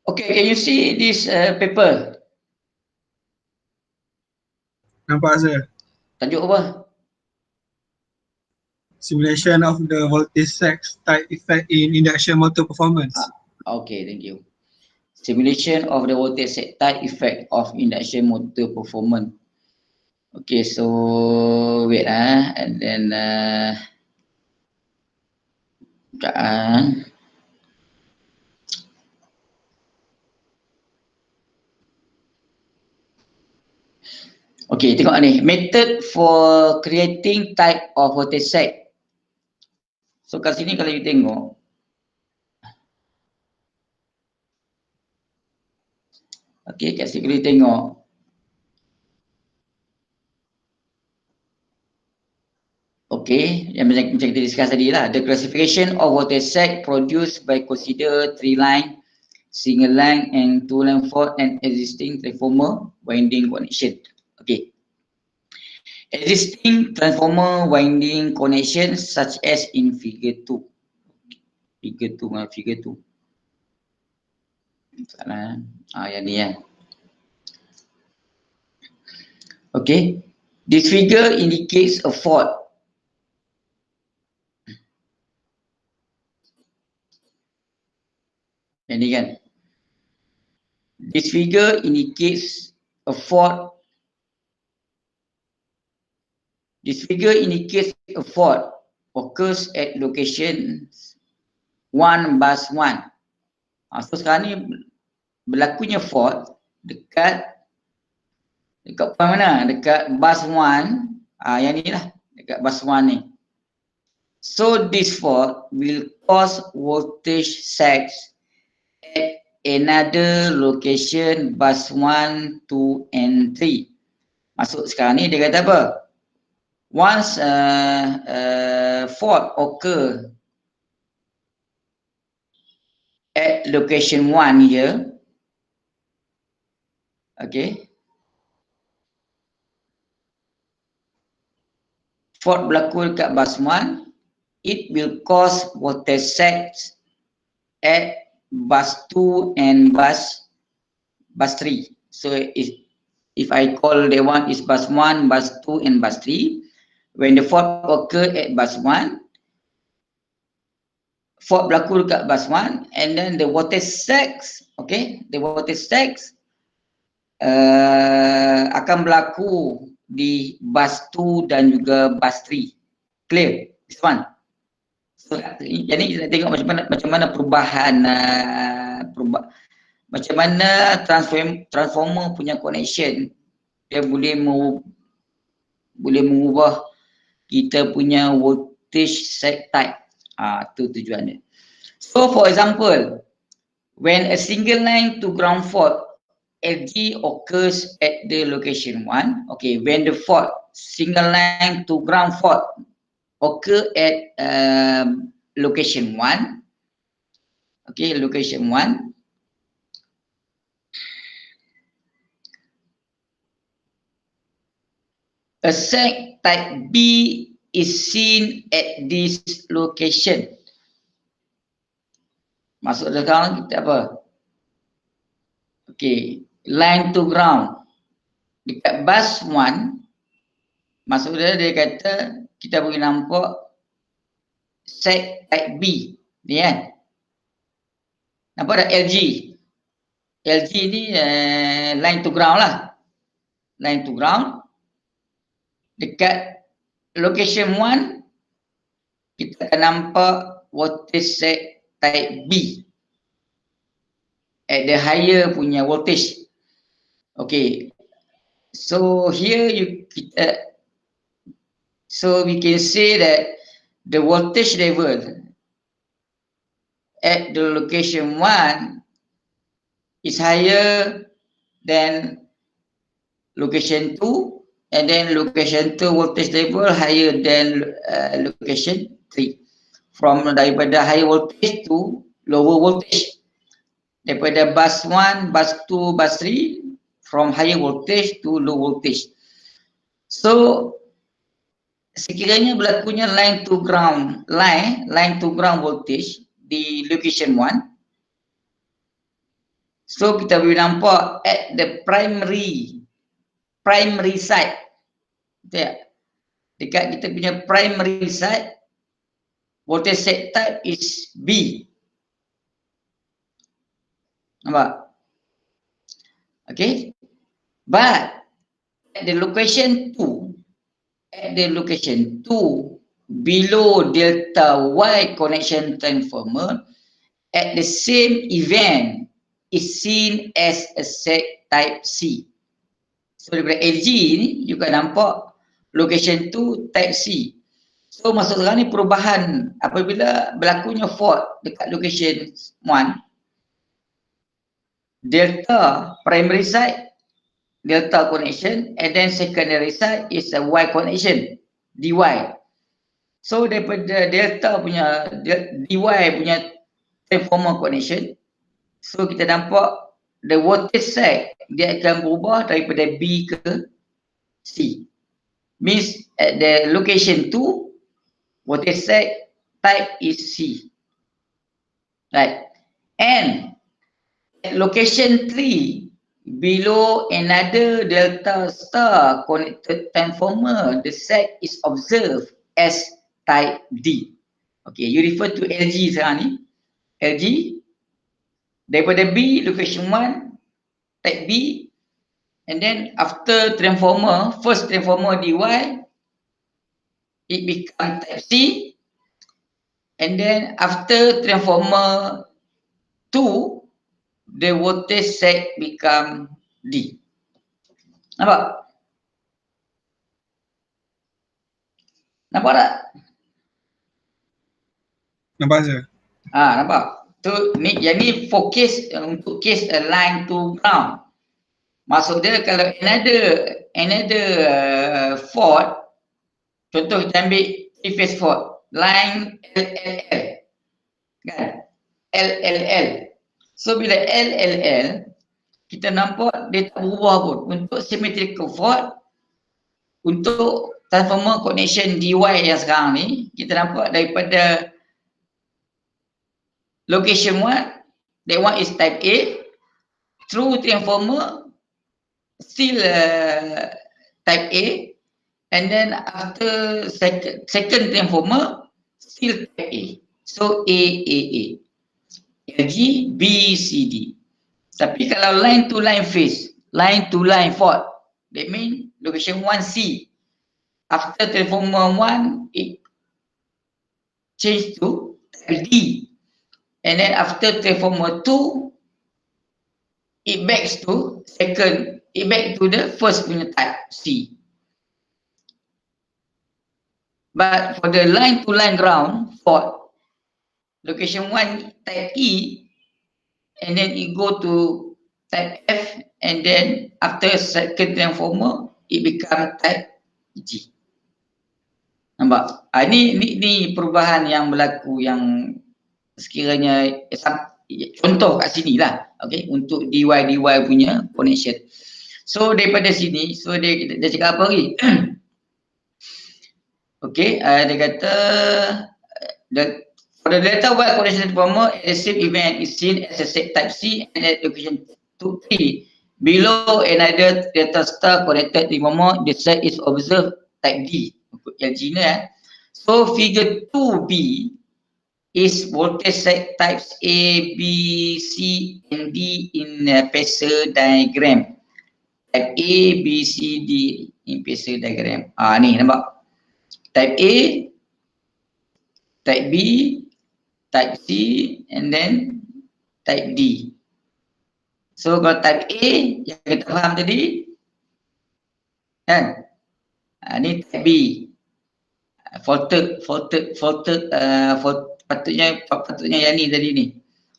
Okay, can you see this paper? Nampak sir? Tajuk apa? Simulation of the voltage set type effect in induction motor performance. Okay, thank you. Simulation of the voltage set type effect of induction motor performance. Okay, so wait and then okay, tengok ni. Method for creating type of voltage set. So kat sini kalau you tengok, okay, kat sini kalau you tengok, okay, yang macam kita discuss tadi lah. The classification of voltage set produced by consider 3 line, single line and 2 line fault and existing transformer winding connection. Okay. Existing transformer winding connection such as in figure 2. Figure 2. Salah. Yang ni ya. Okay. This figure indicates a fault. Yang ni kan. This figure indicates a fault. This figure indicates a fault occurs at location 1 bus 1. So sekarang ni berlakunya fault dekat point mana? Dekat bus 1. Yang ni lah, dekat bus 1 ni. So this fault will cause voltage surge at another location bus 1, 2 and 3. Maksud sekarang ni dia kata apa? Once fault occur at location 1 here, okay, fault berlaku dekat bus 1, it will cause voltage surge at bus 2 and bus 3. So if I call the one is bus 1, bus 2 and bus 3, when the fault occur at bus 1, fault berlaku dekat bus 1 and then the voltage surge, okay, the voltage surge akan berlaku di bus 2 dan juga bus 3. Clear? This one. So, jadi kita tengok macam mana perubahan macam mana transformer punya connection dia boleh mengubah kita punya voltage set type. Itu tujuannya. So for example, when a single line to ground fault LG occurs at the location 1, okay, when the fault single line to ground fault occur at location 1, okay, location 1, a set type B is seen at this location. Maksud sekarang kita apa? Okay, line to ground dekat bus 1, maksud dia kata kita boleh nampak set type B ni kan. Nampak tak LG? LG ni line to ground lah. Line to ground. Dekat location 1, kita akan nampak voltage set type B at the higher punya voltage. Okay. So here so we can say that the voltage level at the location 1 is higher than location 2, and then location 2 voltage level higher than location 3. From daripada high voltage to lower voltage. Daripada bus 1, bus 2, bus 3, from higher voltage to low voltage. So sekiranya berlakunya line to ground voltage di location 1, So kita boleh nampak at the primary site. Betul tak? Dekat kita punya primary site, voltage set type is B. Nampak? Okay. But at the location 2, below delta Y connection transformer, at the same event is seen as a set type C. So daripada LG ni you akan nampak location 2 type C. So maksud sekarang ni perubahan apabila berlakunya fault dekat location 1, delta primary side, delta connection, and then secondary side is a Y connection, DY. So daripada delta punya DY punya transformer connection, so kita nampak the voltage side dia akan berubah daripada B ke C. Means at the location 2, voltage side type is C. Right. And at location 3, below another delta star connected transformer, the set is observed as type D. Okay, you refer to LG sekarang ni. LG daripada B, location 1, type B, and then after transformer, first transformer DY, it become type C, and then after transformer 2, the voltage set become D. Nampak? Nampak tak? Nampak sir? Nampak? Tu ni yang ni fokus untuk case line to ground. Maksud dia kalau another fault, contoh kita ambil 3-phase fault, line LLL. Kan? LLL. So bila LLL, kita nampak dia tak berubah pun. Untuk symmetrical fault, untuk transformer connection DY yang sekarang ni, kita nampak daripada location 1, that one is type A, through transformer, still type A, and then after second transformer, still type A. So A. LG, B, C, D. Tapi kalau line to line phase, line to line fault, that means location 1C. After transformer 1, it change to type D. And then after transformer 2, it back to the first punya type C. But for the line to line ground fault, location 1 type E, and then it go to type F, and then after second transformer, it become type G. Nampak? Ni perubahan yang berlaku yang sekiranya contoh kat sini lah, okay, untuk DY punya connection. So daripada sini, so dia cakap apa lagi? Okay, dia kata for the delta Y connection transformer, the same event is seen as a set type C, and at location 2-3 below another delta star connected transformer, the set is observed type D. LG ni So figure 2B is voltage set types A, B, C, and D in phasor diagram. Type A, B, C, D in phasor diagram. Ni nampak. Type A, type B, type C, and then type D. So kalau type A yang kita faham tadi, kan? Ni type B. Faulted, patutnya yang ni tadi ni.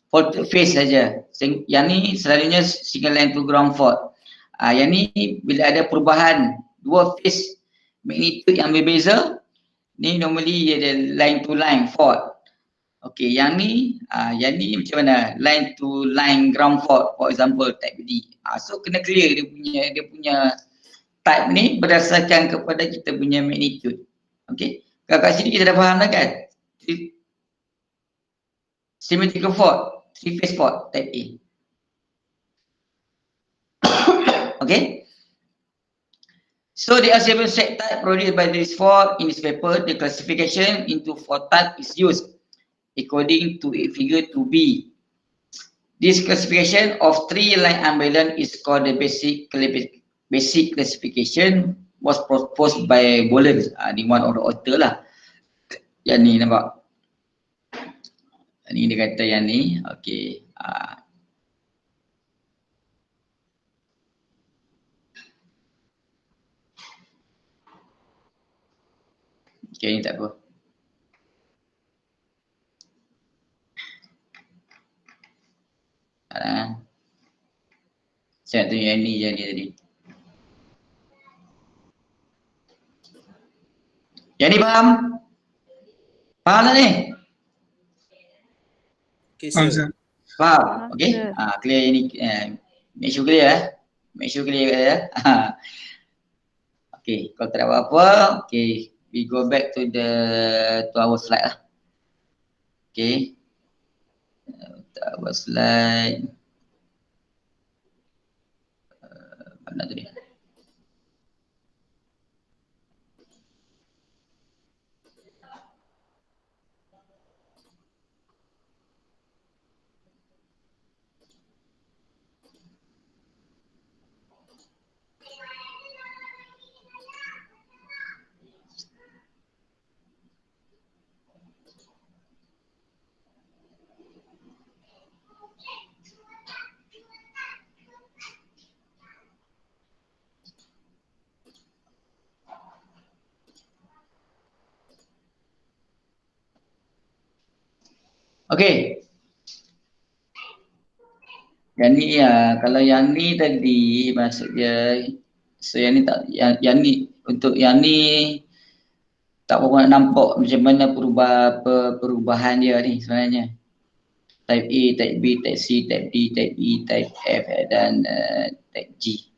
Faulted phase saja. Yang ni selalunya single line to ground fault. Yang ni bila ada perubahan dua phase magnitude yang berbeza, ni normally ada line to line fault. Okey, yang ni macam mana? Line to line ground fault, for example type D. So kena clear dia punya type ni berdasarkan kepada kita punya magnitude. Okey. Kalau kat sini kita dah faham dah kan? Symmetrical fault, 3-phase fault type A. Okay. So there are several set type produced by this Ford in this paper. The classification into 4 types is used according to figure 2B. This classification of 3 line imbalance is called the basic classification, was proposed by Bolen. Ni one of the author lah. Yang ni nampak. Ni dia kata yang ni. Okay. Okay, ni tak apa. Saya nak tunjuk yang ni je ni tadi. Yang ni faham? Faham tak ni? Okay, Faham, sir. Ustaz? Faham? Okay. Clear yang ni. Make sure clear Make sure clear ya. Okay, kalau tak ada apa-apa, okay, we go back to our slide lah. Okay. To our slide. Mana tu dia? Okay. Yang ni kalau yang ni tadi maksud dia, so yang ni tak, yang ni untuk yang ni tak berapa nak nampak macam mana perubahan dia ni sebenarnya. Type A, type B, type C, type D, type E, type F dan type G.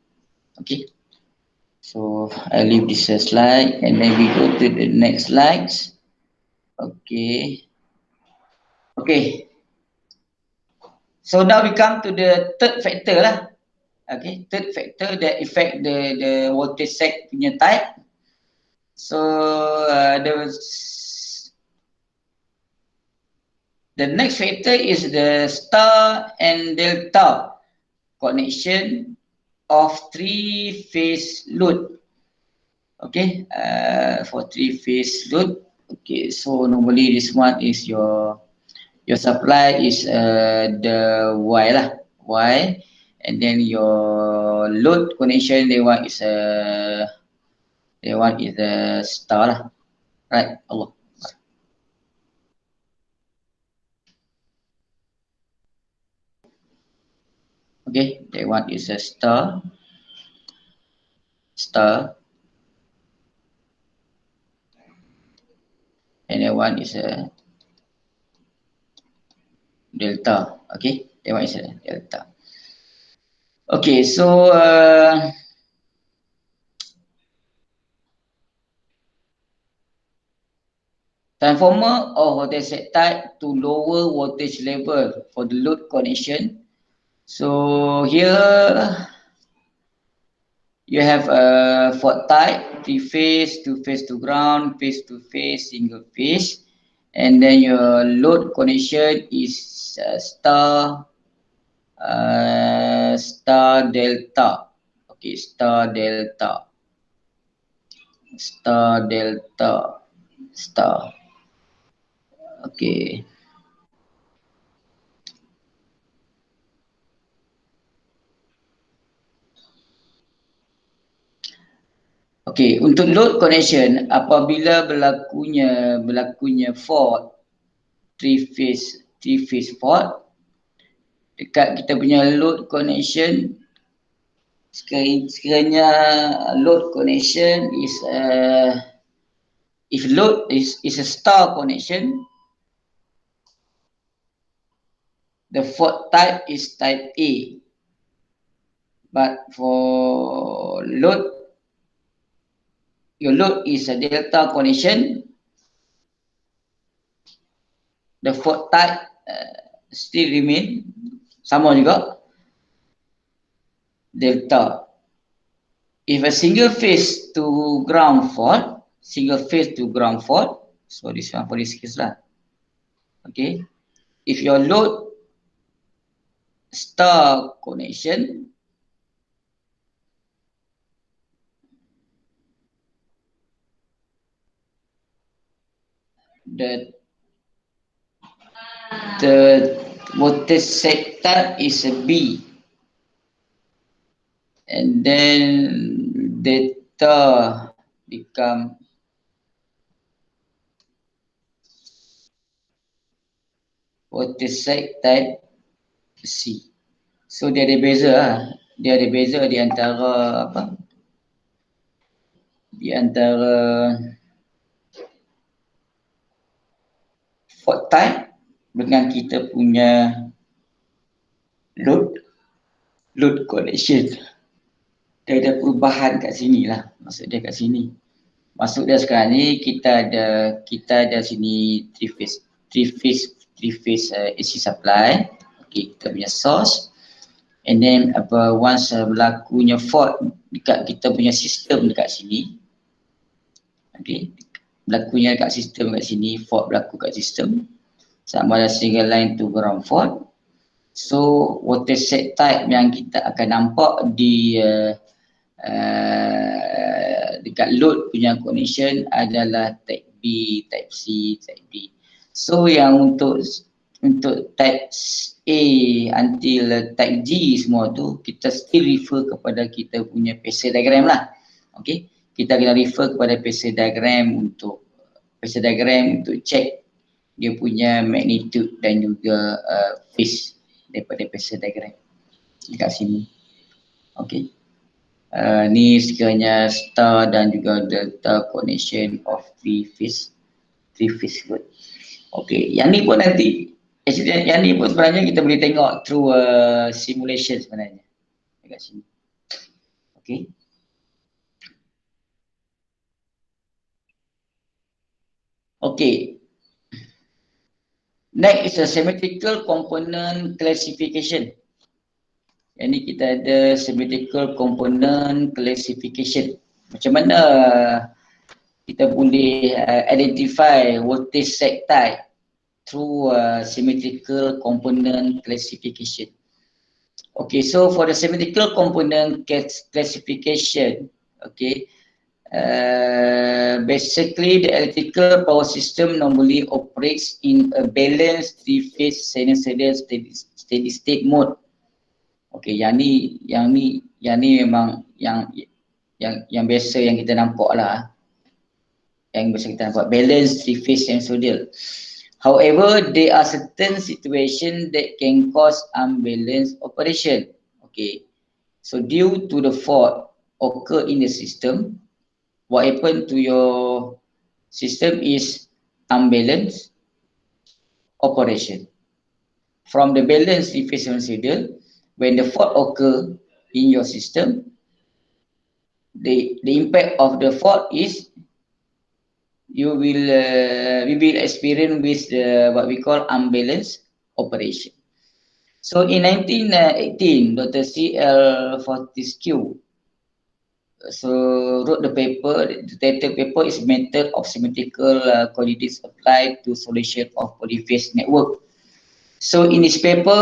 Okay. So I leave this slide and then we go to the next slides. Okay. Okay. So now we come to the third factor lah. Okay, third factor that affect the voltage seg punya type. So the next factor is the star and delta connection of 3-phase load. Okay, for 3-phase load. Okay, so normally this one is your supply is the Y lah, Y, and then your load connection they want is the star lah, right? Allah. Okay, that one is a star, and that one is a delta. Okay, that one is a delta. Okay, so transformer of voltage set type to lower voltage level for the load connection. So here you have a fault type, 3-phase, 2-phase to ground, phase to phase, single phase, and then your load connection is star delta. Okay, star delta. Okay. Okay, untuk load connection apabila berlakunya fault 3-phase fault dekat kita punya load connection, sekiranya load connection is if load is a star connection, the fault type is type A. But for load, your load is a delta connection, the fault type still remain sama juga. delta. If a single phase to ground fault, so this one for this case lah. Okay, if your load star connection, the voltage set type is a B, and then delta become voltage set type C. So dia ada beza lah. Dia ada beza di antara apa? Di antara fault type dengan kita punya load connection. Dia ada perubahan kat sini lah. Maksud dia kat sini. Maksud dia sekarang ni kita ada sini three phase AC supply. Okay, kita punya source. And then once berlakunya fault dekat kita punya sistem dekat sini. Okay, berlakunya dekat sistem dekat sini, fault berlaku kat sistem. Sama ada single line to ground fault. So voltage set type yang kita akan nampak di dekat load punya connection adalah type B, type C, type D. So yang untuk type A until type G semua tu kita still refer kepada kita punya phasor diagram lah. Okay, kita kena refer kepada phasor diagram untuk check dia punya magnitude dan juga phase daripada phasor diagram dekat sini. Okay, ni sekiranya star dan juga delta connection of three phase load. Okay, yang ni pun nanti yang ni pun sebenarnya kita boleh tengok through simulation sebenarnya dekat sini. Okay. Okay. Next is a symmetrical component classification. Yang ni kita ada symmetrical component classification. Macam mana kita boleh identify voltage set type through symmetrical component classification. Okay, so for the symmetrical component classification, okay, basically the electrical power system normally operates in a balanced three-phase sinusoidal steady state mode. Okay, yang ni memang yang biasa yang kita nampak lah. Yang biasa kita nampak balanced three-phase sinusoidal. However, there are certain situations that can cause unbalanced operation. Okay, so due to the fault occur in the system, what happen to your system is unbalanced operation. From the balanced three-phase sinusoidal, when the fault occur in your system, the impact of the fault is we will experience with what we call unbalanced operation. So in 1918, Dr. C.L. Fortescue wrote the paper. The title paper is Method of Symmetrical Quantities Applied to Solution of Polyphase Network. So in his paper,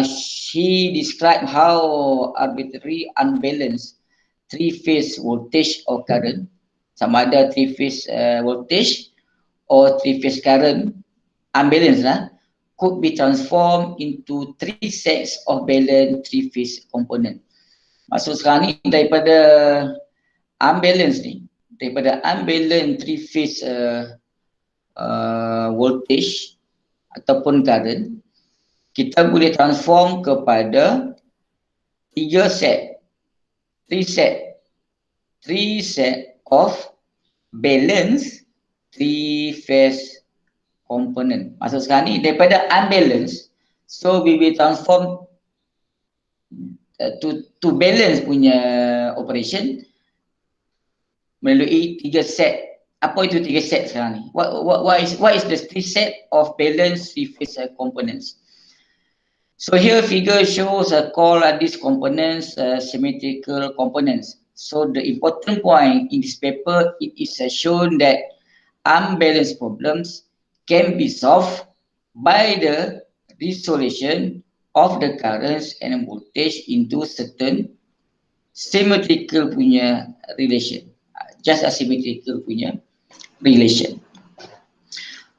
he described how arbitrary unbalanced three-phase voltage or current, sama ada three-phase voltage or three-phase current unbalanced lah, could be transformed into three sets of balanced three-phase component. Maksud sekarang ni daripada unbalanced three-phase voltage ataupun current, kita boleh transform kepada three set of balance three-phase component. Maksud sekarang ni daripada unbalanced, so we will transform to balance punya operation melalui tiga set. Apa itu tiga set sekarang ni? What is the three set of balance three-phase components? So here figure shows call these components symmetrical components. So the important point in this paper, it is shown that unbalanced problems can be solved by the resolution of the currents and voltage into certain symmetrical punya relation. Just a symmetrical punya relation.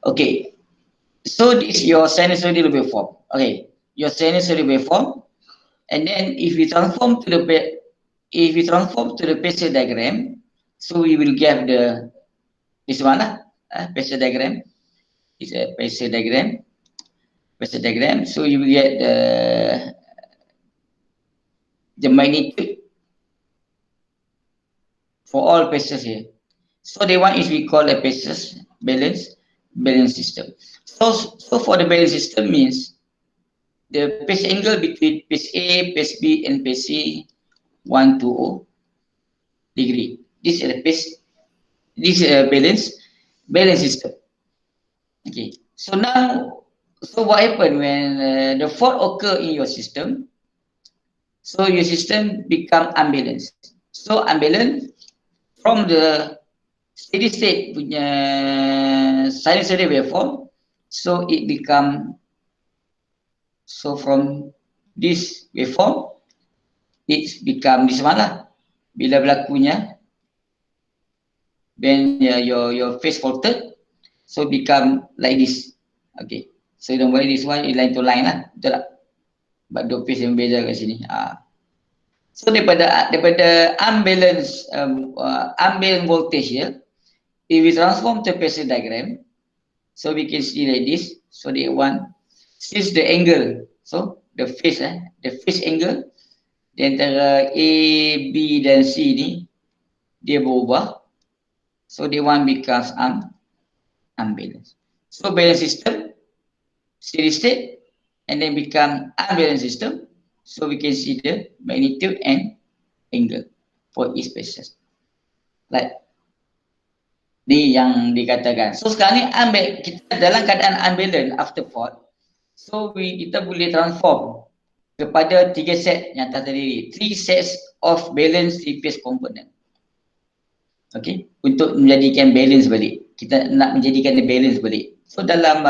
Okay. So this is your sinusoidal waveform. Okay. Your sinusoidal waveform, and then if we transform to the Bessel diagram, so we will get this one lah, Bessel diagram. It's a Bessel diagram. So you will get the magnitude for all phases here. So the one is we call a phases balance system. So for the balance system means the phase angle between phase A, phase B, and phase C 120 degree. This is a phase. This is a balance system. Okay. So now, so what happen when the fault occur in your system? So your system become unbalanced. So unbalanced from the steady state punya sinusoidal waveform. So it become. So from this waveform, it's become this one lah. Bila berlakunya, then your phase faulted, so become like this. Okay. So don't worry, this one is line to line lah. Betul tak? But dua phase yang beza kat sini. So daripada unbalanced voltage here, if we transform to phase diagram, so we can see like this. So the one. Since the angle, so the phase angle di antara A, B dan C ni dia berubah. So the one becomes unbalanced. So balance system, steady state, and then become unbalanced system. So we can see the magnitude and angle for each phases. Like ni yang dikatakan. So sekarang ni kita dalam keadaan unbalanced after fault. So kita boleh transform kepada 3 set yang atas tadi, 3 sets of balance 3-phase component. Okay, untuk menjadikan balance balik. Kita nak menjadikan dia balance balik. So dalam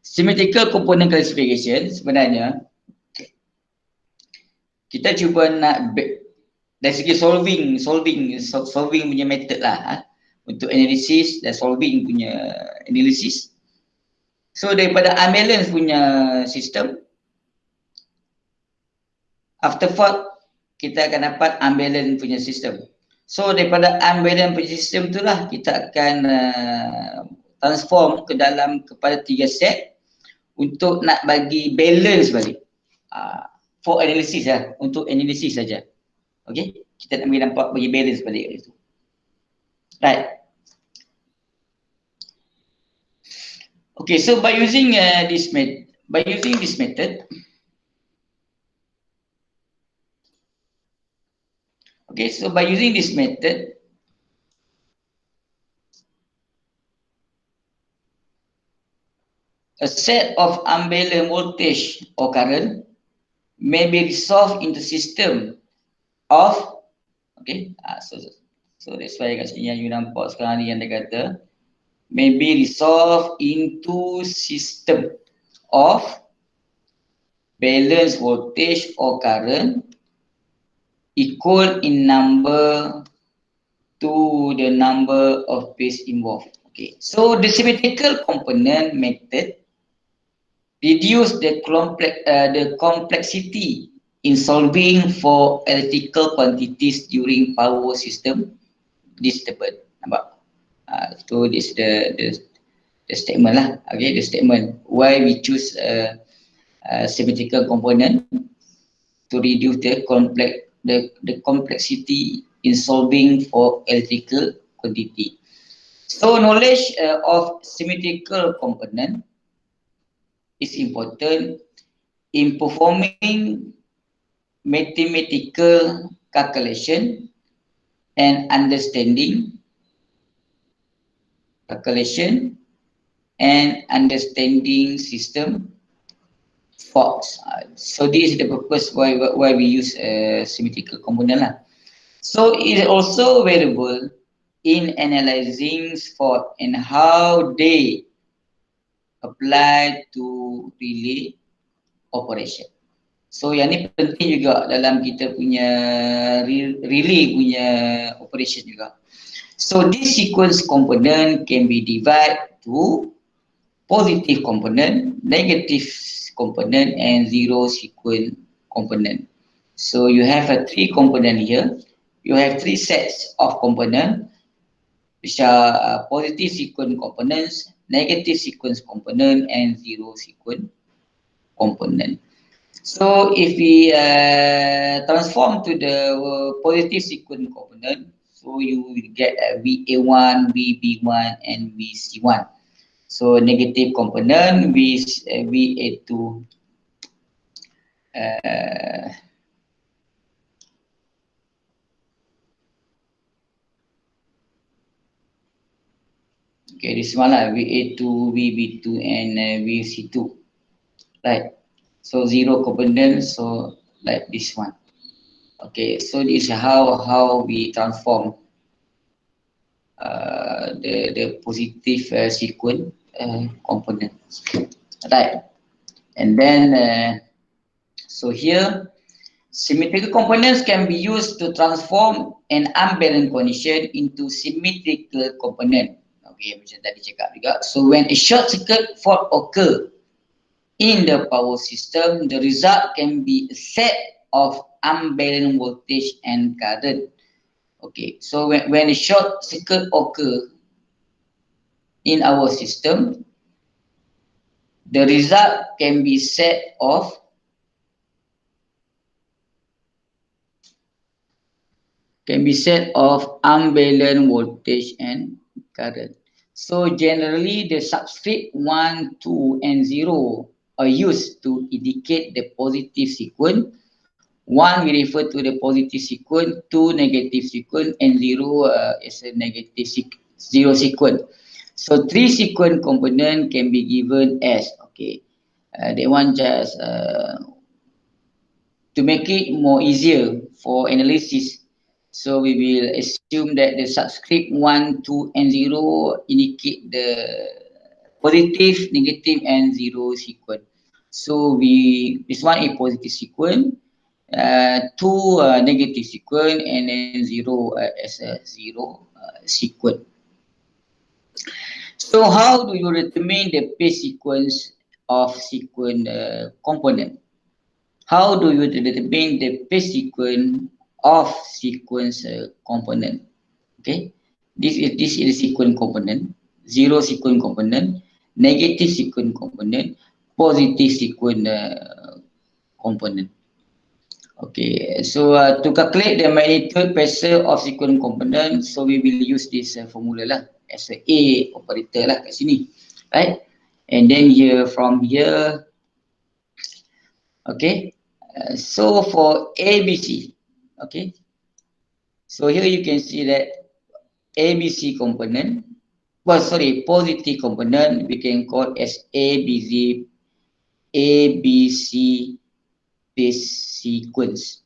symmetrical component classification sebenarnya kita cuba nak dari segi solving punya method lah untuk analysis dan solving punya analysis. So daripada unbalance punya sistem, after fault kita akan dapat unbalance punya sistem. So daripada unbalance punya sistem itulah kita akan transform kepada 3 set untuk nak bagi balance balik. For analysis lah, untuk analysis saja. Okay, kita nak bagi balance balik kat situ. Right. Okay, so by using this method, okay, so by using this method, a set of unbalanced voltage or current may be resolved into system of, okay, so that's why kat sini yang you nampak sekarang ni yang dia kata may be resolved into system of balanced voltage or current equal in number to the number of phase involved. Okay, so the symmetrical component method reduce the complexity in solving for electrical quantities during power system disturbance. Nampak? So this the statement lah. Okay, the statement why we choose symmetrical component to reduce the complexity in solving for electrical quantity. So knowledge of symmetrical component is important in performing mathematical calculation and understanding faults. So this is the purpose why we use symmetrical component lah. So it is also available in analyzing fault and how they apply to relay operation. So yang ni penting juga dalam kita punya relay punya operation juga. So this sequence component can be divided to positive component, negative component and zero sequence component. So you have a 3 component here. You have 3 sets of component which are positive sequence components, negative sequence component and zero sequence component. So if we transform to the positive sequence component, so you will get VA1, VB1 and VC1. So negative component VA2 okay, this one lah, VA2, VB2 and VC2, right? So zero component, so like this one. Okay, so this is how we transform the positive sequence components, right? And then so here symmetrical components can be used to transform an unbalanced condition into symmetrical component. Okay, macam tadi cakap juga. So when a short circuit fault occur in the power system, the result can be a set of unbalanced voltage and current. Okay, so when a short circuit occur in our system, the result can be set of unbalanced voltage and current. So generally the subscript 1, 2 and 0 are used to indicate the positive sequence. 1 we refer to the positive sequence, 2 negative sequence and 0 is a negative zero sequence. So 3 sequence component can be given as, okay, that one just to make it more easier for analysis. So we will assume that the subscript 1, 2 and 0 indicate the positive, negative and zero sequence. So this one is positive sequence, 2 negative sequence and then 0 as a zero sequence. So how do you determine the phase sequence of sequence component? How do you determine the phase sequence of sequence component? Okay, this is the sequence component, zero sequence component, negative sequence component, positive sequence component. Okay, so to calculate the magnitude pressure of sequence component, so we will use this formula lah as a operator lah kat sini, right? And then here from here, okay, so for ABC, okay, so here you can see that ABC component, positive component we can call as ABC phase sequence,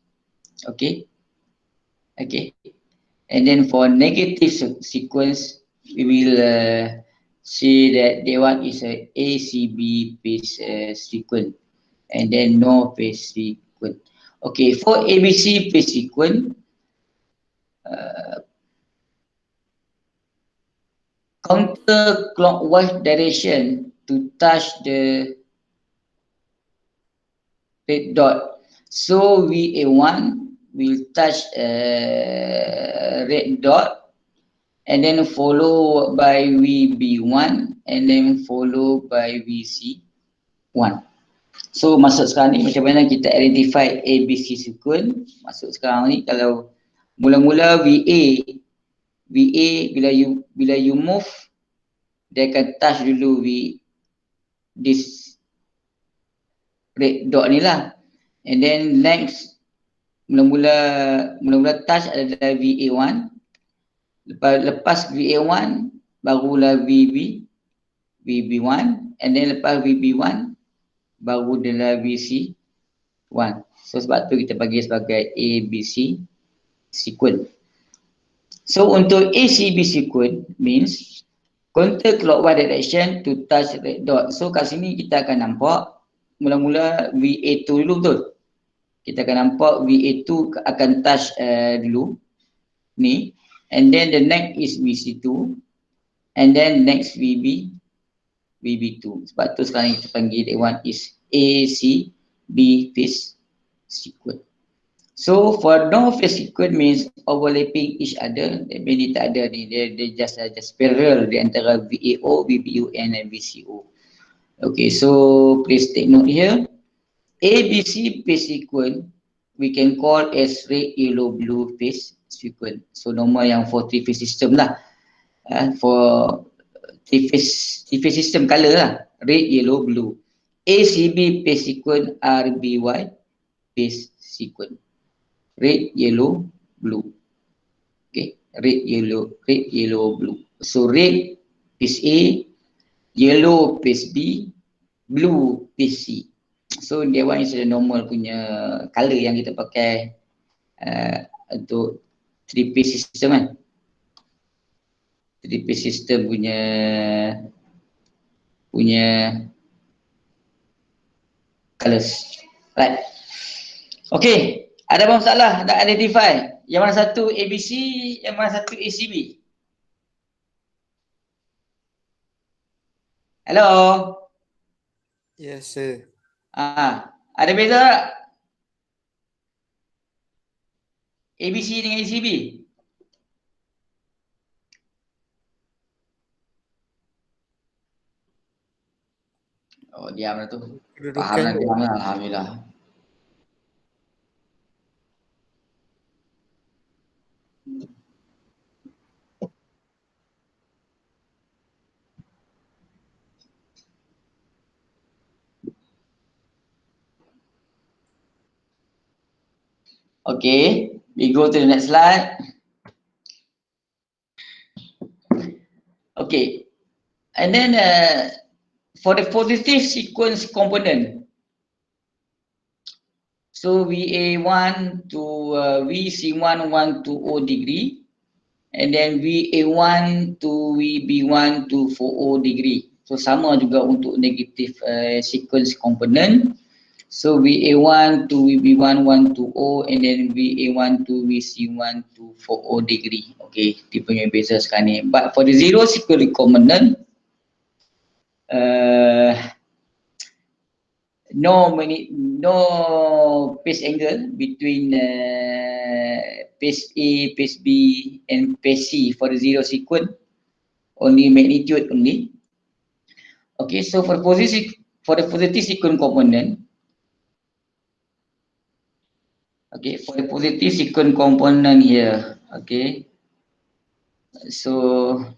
okay, and then for negative sequence we will see that the one is a ACB phase sequence and then no phase sequence. Okay, for ABC phase sequence, counterclockwise direction to touch the red dot. So VA1 will touch red dot and then followed by VB1 and then followed by VC1. So masuk sekarang ni macam mana kita identify ABC sequence. Masuk sekarang ni kalau mula-mula VA bila you move dia akan touch dulu this red dot ni lah, and then next mula-mula touch adalah VA1, lepas VA1 barulah VB1, and then lepas VB1 baru adalah VC1. So sebab tu kita bagi sebagai ABC sequence. So untuk ACB sequence means counter clockwise direction to touch red dot. So kat sini kita akan nampak mula-mula VA2 dulu betul. Kita akan nampak VA2 akan touch dulu ni, and then the next is VC2, and then next VB2. Sebab tu sekarang kita panggil that one is ACB phase sequence. So for no phase sequence means overlapping each other. That means dia tak ada ni, dia just parallel di antara VAO, VBU and VCO. Okay, so please take note here. ABC phase sequence we can call as red, yellow, blue phase sequence. So normal yang for three phase system lah. For three phase system color lah, red, yellow, blue. ACB phase sequence, RBY phase sequence, red, yellow, blue. Okay, red, yellow, blue. So red phase A, yellow phase B, blue phase C. So that one is the normal punya color yang kita pakai untuk three phase system kan. Three phase system punya colors. Right. Okay, ada apa masalah? Nak identify yang mana satu ABC, yang mana satu ACB? Hello? Yes, sir. Ada beza tak? ABC dengan ACB? Oh, diam lah tu. Faham lah, diam lah. Alhamdulillah. Okay, we go to the next slide. Okay, and then for the positive sequence component, so VA1 to VC1 1 to 0 degree, and then VA1 to VB1 to 40 degree. So sama juga untuk negative sequence component. So VA1 to VB1 1 to 0, and then VA1 to VC1 to 40 degree. Okay, dia punya beza sekarang ni. But for the zero sequence component, no phase angle between phase A, phase B and phase C for the zero sequence, only magnitude only. Okay, so for the positive sequence component, okay, for the positive sequence component here, okay, so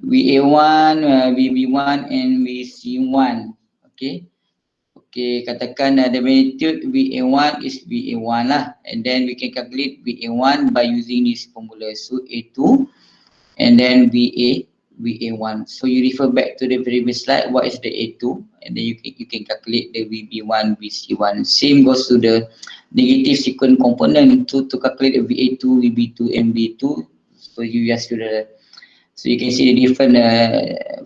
VA1, VB1 and VC1, okay. Okay, katakan the magnitude VA1 is VA1 lah, and then we can calculate VA1 by using this formula. So A2 and then VA1. So you refer back to the previous slide, what is the A2, and then you can calculate the VB1, VC1. Same goes to the negative sequence component to calculate the VA2, VB2 and V2. So you just do the, so you can see the different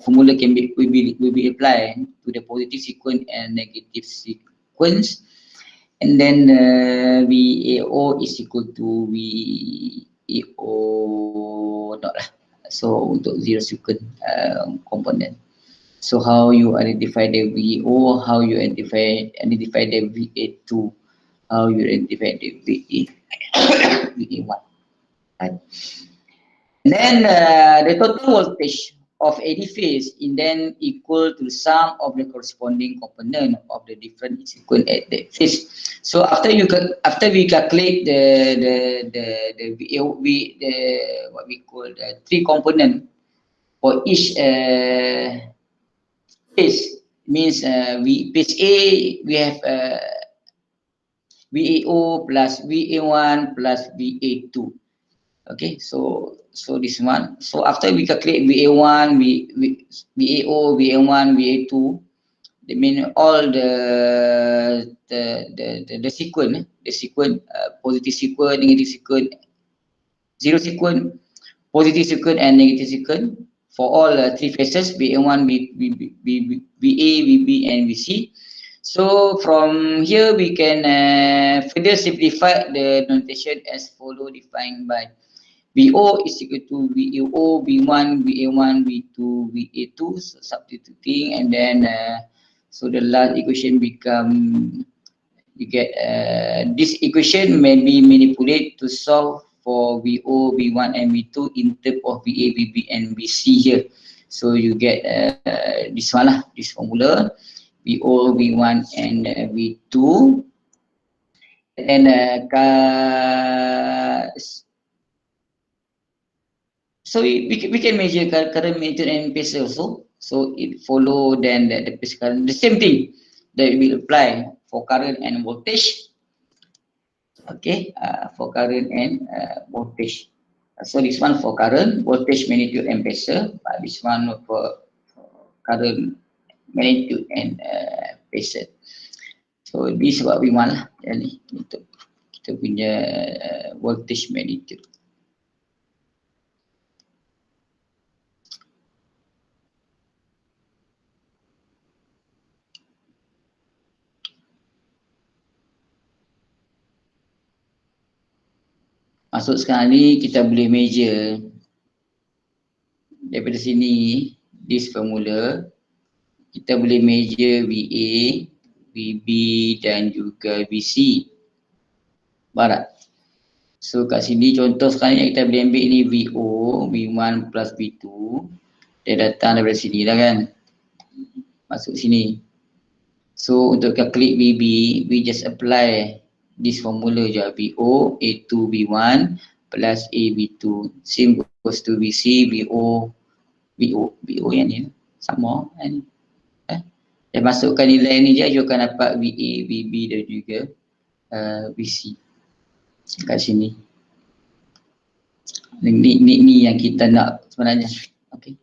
formula will be applied to the positive sequence and negative sequence, and then VAO is equal to VAO not lah. So untuk zero sequence component. So how you identify the VO, how you identify the VA2, how you identify the VA1. Right. And then the total voltage of any phase is then equal to the sum of the corresponding component of the different sequence at that phase. So after we calculate the what we call the three component for each phase, means phase A we have VAO plus VA1 plus VA2. Okay, so this one. So after we calculate VA1, VAO, VA1, VA2, that mean all the sequence, positive sequence, negative sequence, zero sequence, positive sequence and negative sequence for all three phases, VA1, VA, VB and VC. So from here we can further simplify the notation as follow, defined by VO is equal to VO, V1, VA1, V2, VA2, so substituting, and then so the last equation become, you get this equation may be manipulated to solve for VO, V1 and V2 in terms of VA, VB and VC here. So you get this one lah, this formula, VO, V1 and V2. And so we can measure current, magnitude and phase also. So it follow then the phase current, the same thing that we will apply for current and voltage. Okay, for current and voltage. So this one for current, voltage, magnitude and phasor. This one for current, magnitude and phasor. So this is what we want lah. Jadi untuk kita punya voltage, magnitude. Masuk sekarang ni kita boleh measure daripada sini, this formula kita boleh measure VA, VB dan juga VC. Barat. So kat sini contoh sekarang yang kita boleh ambil ni VO, V1 plus V2. Dia datang daripada sini lah kan. Masuk sini. So untuk calculate VB, we just apply this formula je, VO, A2, V1 plus AV2. Same goes to VC, VO yang ni sama kan. Dan masukkan nilai ni je, you akan dapat VA, VB dan juga VC kat sini. Ni yang kita nak sebenarnya. Okay.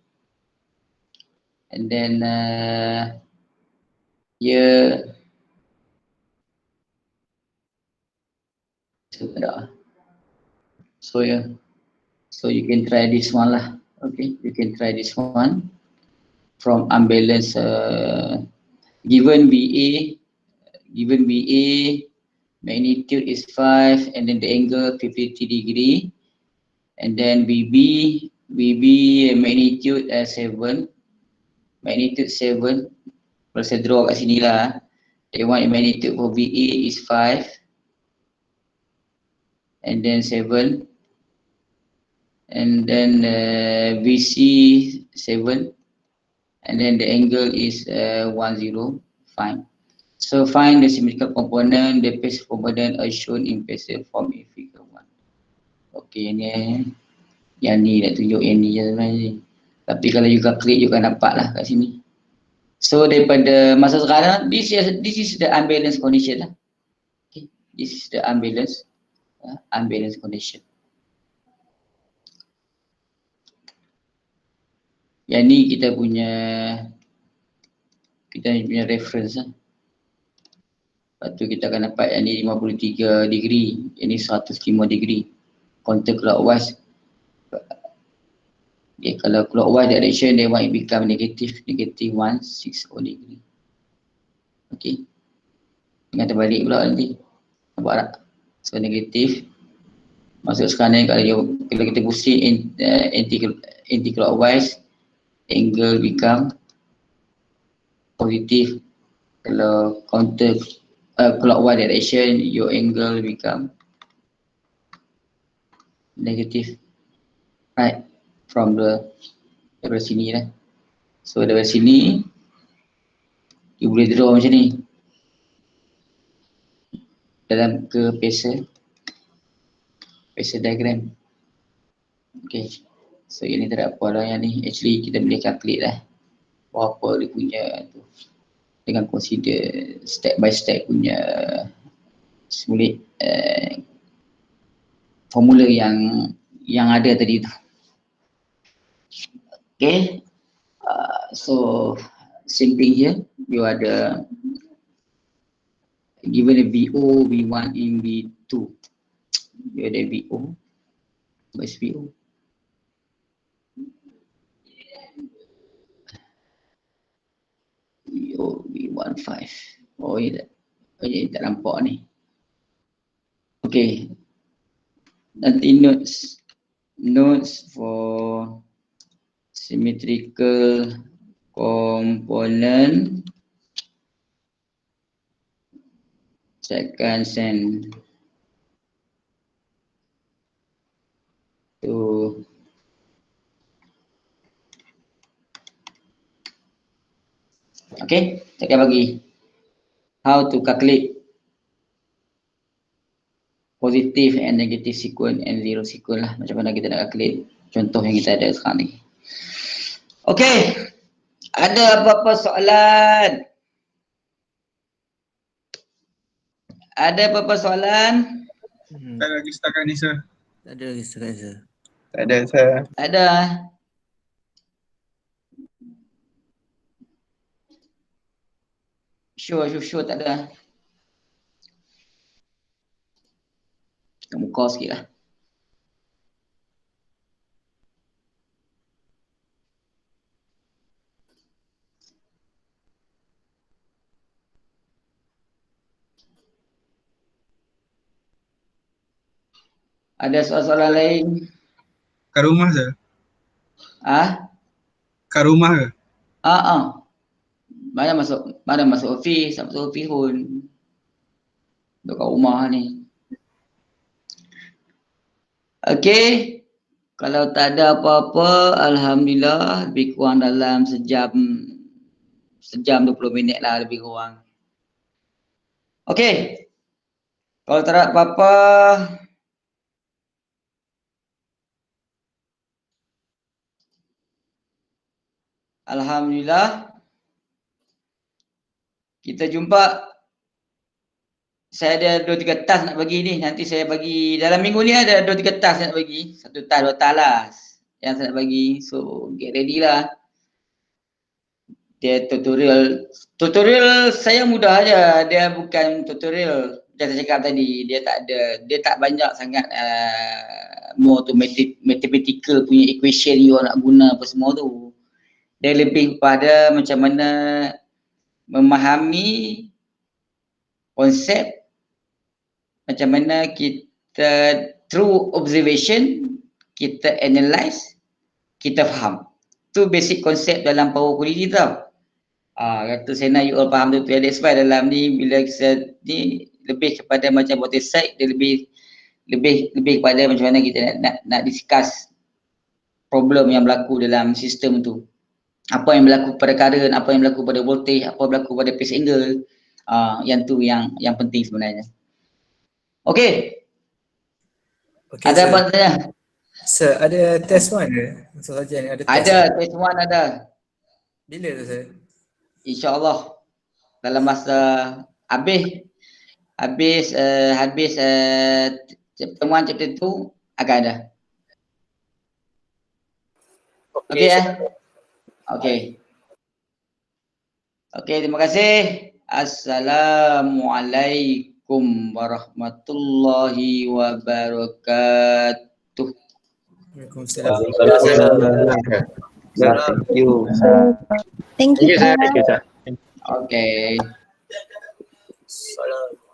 And then so you can try this one lah. Okay, you can try this one from unbalanced given VA, magnitude is 5 and then the angle 53 degree, and then VB magnitude 7, magnitude 7. Kalau saya draw kat sini lah, the one magnitude for VA is 5 and then 7, and then VC 7, and then the angle is 10. Fine. So find the symmetrical component, the phase component are shown in phasor form in figure 1. Okay, yang ni nak tunjuk yang ni je sebenarnya. Tapi kalau you calculate, you akan dapat lah kat sini. So daripada masa sekarang, this is the unbalanced condition lah. Okay, this is the unbalanced condition. Yang ni kita punya reference lah. Lepas tu kita akan dapat yang ni 53 degree, yang ni 105 degree counterclockwise. Okay, kalau clockwise direction, they might become negative 160 degree. Okay, dengan terbalik pula nanti. Nampak tak? So negatif. Masuk sekarang ni kalau kita pusing anti-clockwise, angle become positive. Kalau counter clockwise direction, your angle become negative. Right, from dari sini lah. So dari sini you boleh draw macam ni dalam ke phasor diagram. Okay, so yang ni tak ada apa lah, yang ni actually kita boleh calculate lah berapa dia punya tu dengan consider step by step punya simulate formula yang ada tadi tu. Okay, so same thing here, you ada given a VO, V1 in V2. You ada VO. Where's VO? VO, V15. Oh, ini tak nampak ni. Okay. Nanti notes for symmetrical component. Checkkan send to okay, saya akan bagi how to calculate positive and negative sequence and zero sequence lah, macam mana kita nak calculate contoh yang kita ada sekarang ni. Okay, ada apa-apa soalan? Ada apa-apa soalan? Tak ada lagi setakat ni, sir. Tak ada lagi setakat ni, sir. Tak ada, sir. Ada. Sure tak ada. Muka sikit lah. Ada soalan-soalan lain? Kat rumah, sir. Ah? Kat rumah ke? Mana masuk office, tak masuk office pun. Duduk kat rumah ni. Okey. Kalau tak ada apa-apa, alhamdulillah lebih kurang dalam sejam 20 minit lah lebih kurang. Okey. Kalau tak ada apa-apa, alhamdulillah. Kita jumpa. Saya ada 2-3 task nak bagi ni. Nanti saya bagi dalam minggu ni ada 2-3 task nak bagi. 1 task, 2 task lah yang saya nak bagi. So get ready lah. Dia tutorial. Tutorial saya mudah aja. Dia bukan tutorial macam saya cakap tadi. Dia tak banyak sangat more to mathematical punya equation you nak guna apa semua tu. Dia lebih pada macam mana memahami konsep, macam mana kita through observation kita analyse, kita faham. Tu basic konsep dalam power query tau. Kata Sena you all faham tu, that's why dalam ni bila kita ni lebih kepada macam multi-site, dia lebih kepada macam mana kita nak discuss problem yang berlaku dalam sistem tu. Apa yang berlaku pada current, apa yang berlaku pada voltage, apa yang berlaku pada phase angle. Yang tu yang penting sebenarnya. Okey. Okay, Ada sir. apa tanya? Sir, ada test 1 ke? Untuk saja ni ada test. Ada, test 1 ada. Bila tu, sir? InsyaAllah dalam masa habis pertemuan chapter 2 akan ada. Okey ya. Okey. Okey, terima kasih. Assalamualaikum warahmatullahi wabarakatuh. Waalaikumsalam. Thank you. Thank you, sir. Thank you, sir. Okey. Salam.